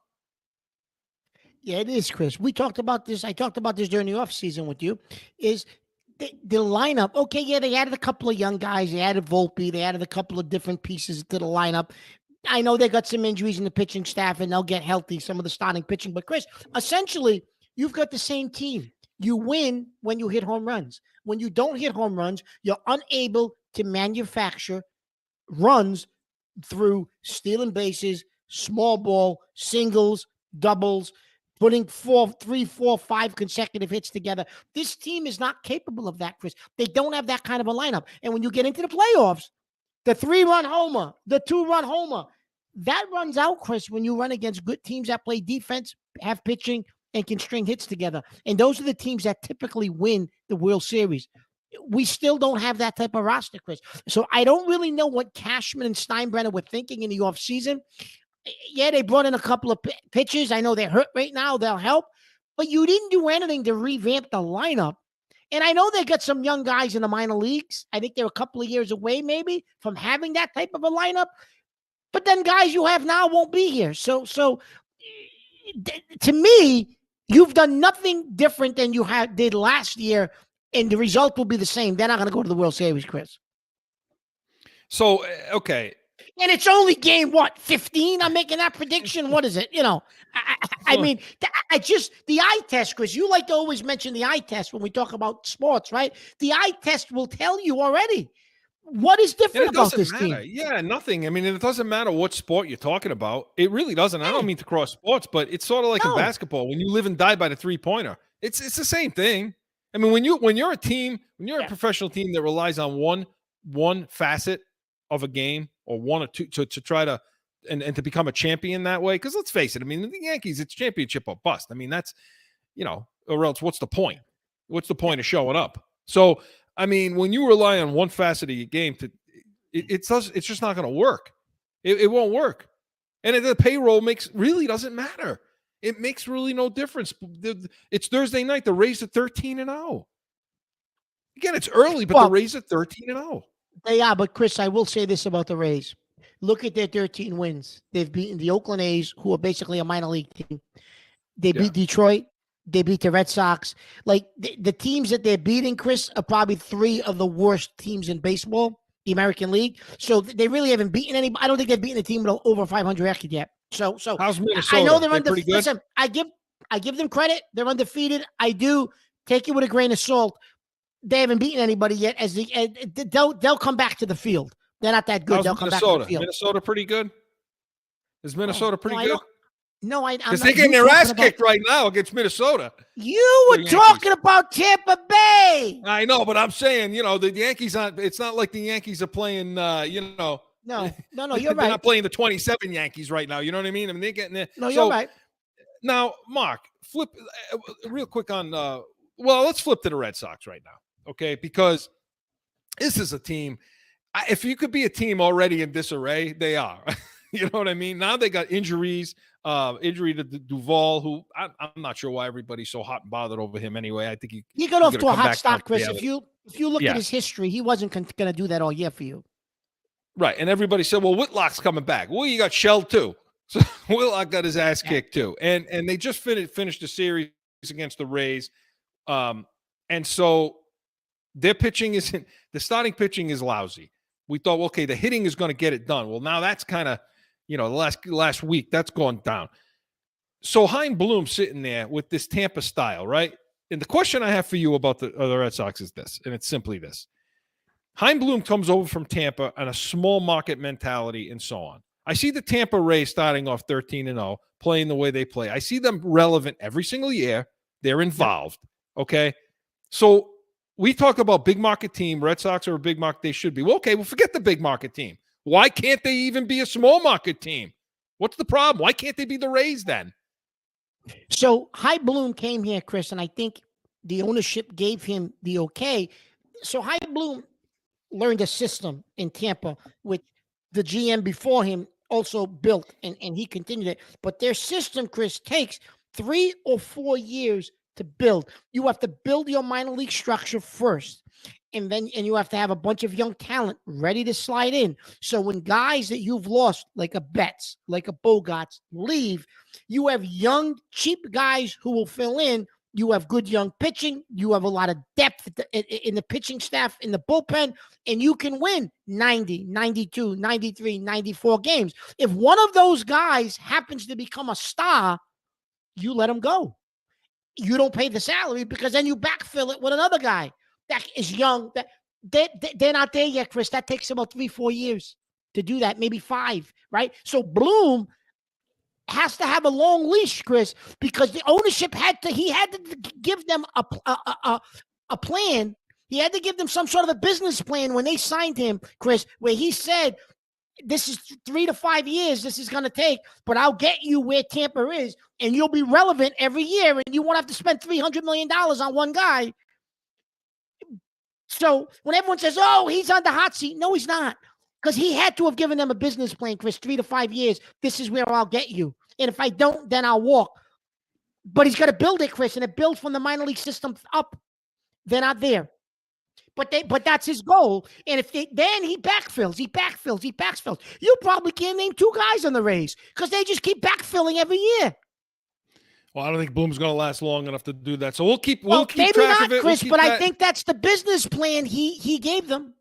Speaker 3: Yeah, it is, Chris. We talked about this. I talked about this during the offseason with you. Is the lineup, okay, yeah, they added a couple of young guys. They added Volpe. They added a couple of different pieces to the lineup. I know they got some injuries in the pitching staff, and they'll get healthy, some of the starting pitching. But, Chris, essentially, you've got the same team. You win when you hit home runs. When you don't hit home runs, you're unable to manufacture runs through stealing bases, small ball, singles, doubles, putting 3, 4, 5 consecutive hits together. This team is not capable of that, Chris. They don't have that kind of a lineup. And when you get into the playoffs, the 3-run homer, the 2-run homer, that runs out, Chris, when you run against good teams that play defense, have pitching, and can string hits together. And those are the teams that typically win the World Series. We still don't have that type of roster, Chris. So I don't really know what Cashman and Steinbrenner were thinking in the offseason. Yeah, they brought in a couple of pitchers. I know they're hurt right now. They'll help. But you didn't do anything to revamp the lineup. And I know they got some young guys in the minor leagues. I think they're a couple of years away maybe from having that type of a lineup. But then guys you have now won't be here. So to me, you've done nothing different than you did last year, and the result will be the same. They're not going to go to the World Series, Chris.
Speaker 2: So, okay.
Speaker 3: And it's only game, 15? I'm making that prediction. What is it? I mean, the eye test, Chris, you like to always mention the eye test when we talk about sports, right? The eye test will tell you already what is different about this team.
Speaker 2: Yeah, nothing. I mean, it doesn't matter what sport you're talking about. It really doesn't. I don't mean to cross sports, but it's sort of like in basketball when you live and die by the three-pointer. It's the same thing. I mean, when you're a team, when you're a professional team that relies on one facet of a game or one or two to try to and to become a champion that way, because let's face it, I mean, the Yankees, it's championship or bust. I mean, that's, or else what's the point? What's the point of showing up? So, I mean, when you rely on one facet of your game, it's just not going to work. It won't work. And the payroll really doesn't matter. It makes really no difference. It's Thursday night. The Rays are 13-0. Again, it's early, but the Rays are 13-0.
Speaker 3: They are, but Chris, I will say this about the Rays. Look at their 13 wins. They've beaten the Oakland A's, who are basically a minor league team. They beat Detroit. They beat the Red Sox. Like, the teams that they're beating, Chris, are probably 3 of the worst teams in baseball, the American League. So they really haven't beaten anybody. I don't think they've beaten a team with over 500 record yet. So
Speaker 2: how's Minnesota?
Speaker 3: I know they're undefeated. Listen, I give them credit. They're undefeated. I do take it with a grain of salt. They haven't beaten anybody yet. They'll come back to the field. They're not that good.
Speaker 2: How's
Speaker 3: they'll come back to the field.
Speaker 2: Minnesota pretty good? Is Minnesota pretty good?
Speaker 3: No,
Speaker 2: because they're getting their ass kicked right now against Minnesota.
Speaker 3: You were talking about Tampa Bay.
Speaker 2: I know, but I'm saying, the Yankees it's not like the Yankees are playing, No, you're
Speaker 3: right.
Speaker 2: They're not playing the 27 Yankees right now. You know what I mean? I mean, they're getting there.
Speaker 3: No, you're right.
Speaker 2: Now, Mark, flip real quick on, let's flip to the Red Sox right now, okay? Because this is a team. If you could be a team already in disarray, they are. You know what I mean? Now they got injuries, injury to Duvall, who I'm not sure why everybody's so hot and bothered over him anyway. I think
Speaker 3: he got off to a hot start, Chris. If you look at his history, he wasn't going to do that all year for you.
Speaker 2: Right. And everybody said, well, Whitlock's coming back. Well, you got shelled too. So Whitlock got his ass kicked too. And they just finished the series against the Rays. And so their pitching the starting pitching is lousy. We thought, okay, the hitting is going to get it done. Well, now that's kind of, the last week, that's gone down. So Chaim Bloom sitting there with this Tampa style, right? And the question I have for you about the Red Sox is this, and it's simply this. Chaim Bloom comes over from Tampa on a small market mentality and so on. I see the Tampa Rays starting off 13-0, playing the way they play. I see them relevant every single year. They're involved, okay? So we talk about big market team. Red Sox are a big market. They should be. Well, okay, well, forget the big market team. Why can't they even be a small market team? What's the problem? Why can't they be the Rays then?
Speaker 3: So Chaim Bloom came here, Chris, and I think the ownership gave him the okay. So Chaim Bloom learned a system in Tampa, which the GM before him also built, and he continued it. But their system, Chris, takes 3 or 4 years to build. You have to build your minor league structure first. And you have to have a bunch of young talent ready to slide in. So when guys that you've lost, like a Betts, like a Bogarts, leave, you have young, cheap guys who will fill in. You have good young pitching. You have a lot of depth in the pitching staff, in the bullpen, and you can win 90, 92, 93, 94 games. If one of those guys happens to become a star, you let him go. You don't pay the salary because then you backfill it with another guy that is young. That they're not there yet, Chris. That takes about 3-4 years to do that, maybe 5, right? So Bloom has to have a long leash, Chris, because the ownership had to give them a plan. He had to give them some sort of a business plan when they signed him, Chris, where he said, this is 3 to 5 years this is going to take, but I'll get you where Tampa is, and you'll be relevant every year, and you won't have to spend $300 million on one guy. So when everyone says, oh, he's on the hot seat, no, he's not. Because he had to have given them a business plan, Chris, 3 to 5 years. This is where I'll get you. And if I don't, then I'll walk. But he's got to build it, Chris, and it builds from the minor league system up. They're not there. But that's his goal. And then he backfills. You probably can't name 2 guys on the Rays because they just keep backfilling every year.
Speaker 2: Well, I don't think Bloom's going to last long enough to do that. So we'll keep
Speaker 3: maybe
Speaker 2: track
Speaker 3: not,
Speaker 2: of it.
Speaker 3: Chris, but I think that's the business plan he gave them.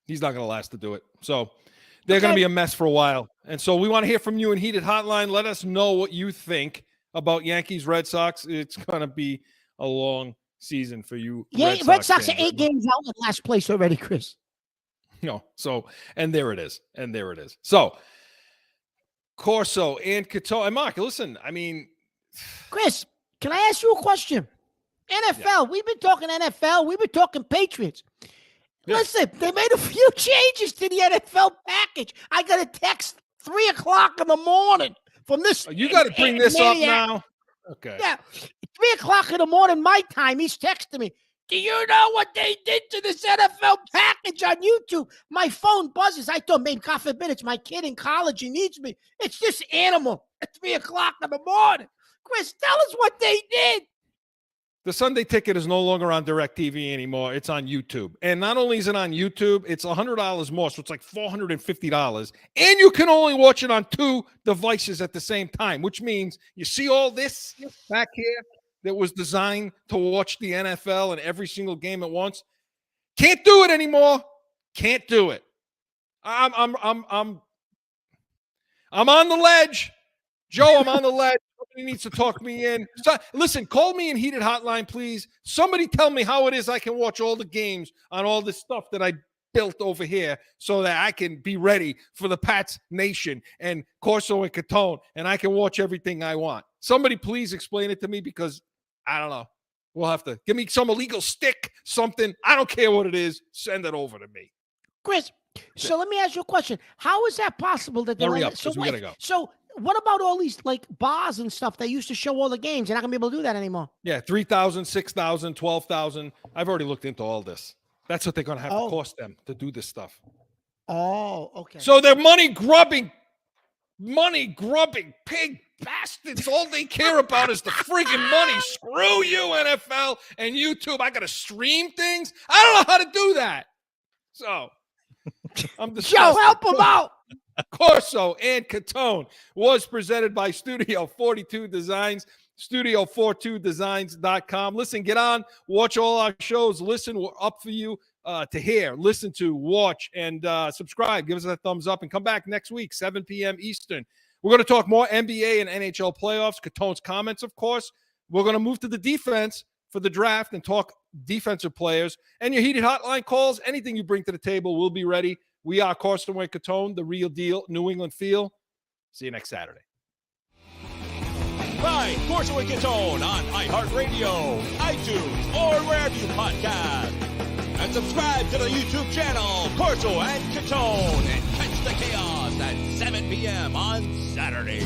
Speaker 2: He's not going to last to do it. So they're going to be a mess for a while. And so we want to hear from you in Heated Hotline. Let us know what you think about Yankees, Red Sox. It's going to be a long season for you.
Speaker 3: Yeah, Red Sox are 8 games out in last place already, Chris.
Speaker 2: And there it is. So Corso and Cato. And Mark, listen, I mean,
Speaker 3: Chris, can I ask you a question? NFL, we've been talking NFL. We've been talking Patriots. Yeah. Listen, they made a few changes to the NFL package. I got a text 3 o'clock in the morning from this.
Speaker 2: You got to bring this up now. Okay.
Speaker 3: Yeah. 3 o'clock in the morning, my time. He's texting me. Do you know what they did to this NFL package on YouTube? My phone buzzes. I thought, maybe God forbid, it's my kid in college. He needs me. It's this animal at 3 o'clock in the morning. Chris, tell us what they did.
Speaker 2: The Sunday Ticket is no longer on DirecTV anymore. It's on YouTube. And not only is it on YouTube, it's $100 more, so it's like $450. And you can only watch it on 2 devices at the same time, which means you see all this back here that was designed to watch the NFL and every single game at once. Can't do it anymore. Can't do it. I'm on the ledge. Joe, I'm on the ledge. Somebody needs to talk me in. So, listen, call me in Heated Hotline, please. Somebody tell me how it is I can watch all the games on all this stuff that I built over here so that I can be ready for the Pats Nation and Corso and Catone, and I can watch everything I want. Somebody please explain it to me because I don't know. We'll have to give me some illegal stick, something. I don't care what it is. Send it over to me.
Speaker 3: Chris, so let me ask you a question. How is that possible that
Speaker 2: Hurry up, because we got to go.
Speaker 3: So what about all these like bars and stuff that used to show all the games? You're not going to be able to do that anymore.
Speaker 2: Yeah, 3,000, 6,000, 12,000. I've already looked into all this. That's what they're going to have to cost them to do this stuff.
Speaker 3: Oh, okay.
Speaker 2: So they're money grubbing pig bastards. All they care about is the friggin' money. Screw you, NFL and YouTube. I got to stream things. I don't know how to do that. So I'm disgusted.
Speaker 3: Joe, help him out.
Speaker 2: Corso and Catone was presented by Studio 42 Designs. studio42designs.com. Listen, get on, watch all our shows. Listen, we're up for you to hear, listen to, watch, and subscribe. Give us a thumbs up and come back next week, 7 p.m. Eastern. We're going to talk more NBA and NHL playoffs, Catone's comments, of course. We're going to move to the defense for the draft and talk defensive players. And your heated hotline calls, anything you bring to the table, we'll be ready. We are Carson Wayne Catone, the real deal, New England feel. See you next Saturday.
Speaker 7: Right, Carson Wayne Catone on iHeartRadio, iTunes, or wherever you podcast. And subscribe to the YouTube channel, Corso and Catone, and catch the chaos at 7 p.m. on Saturday.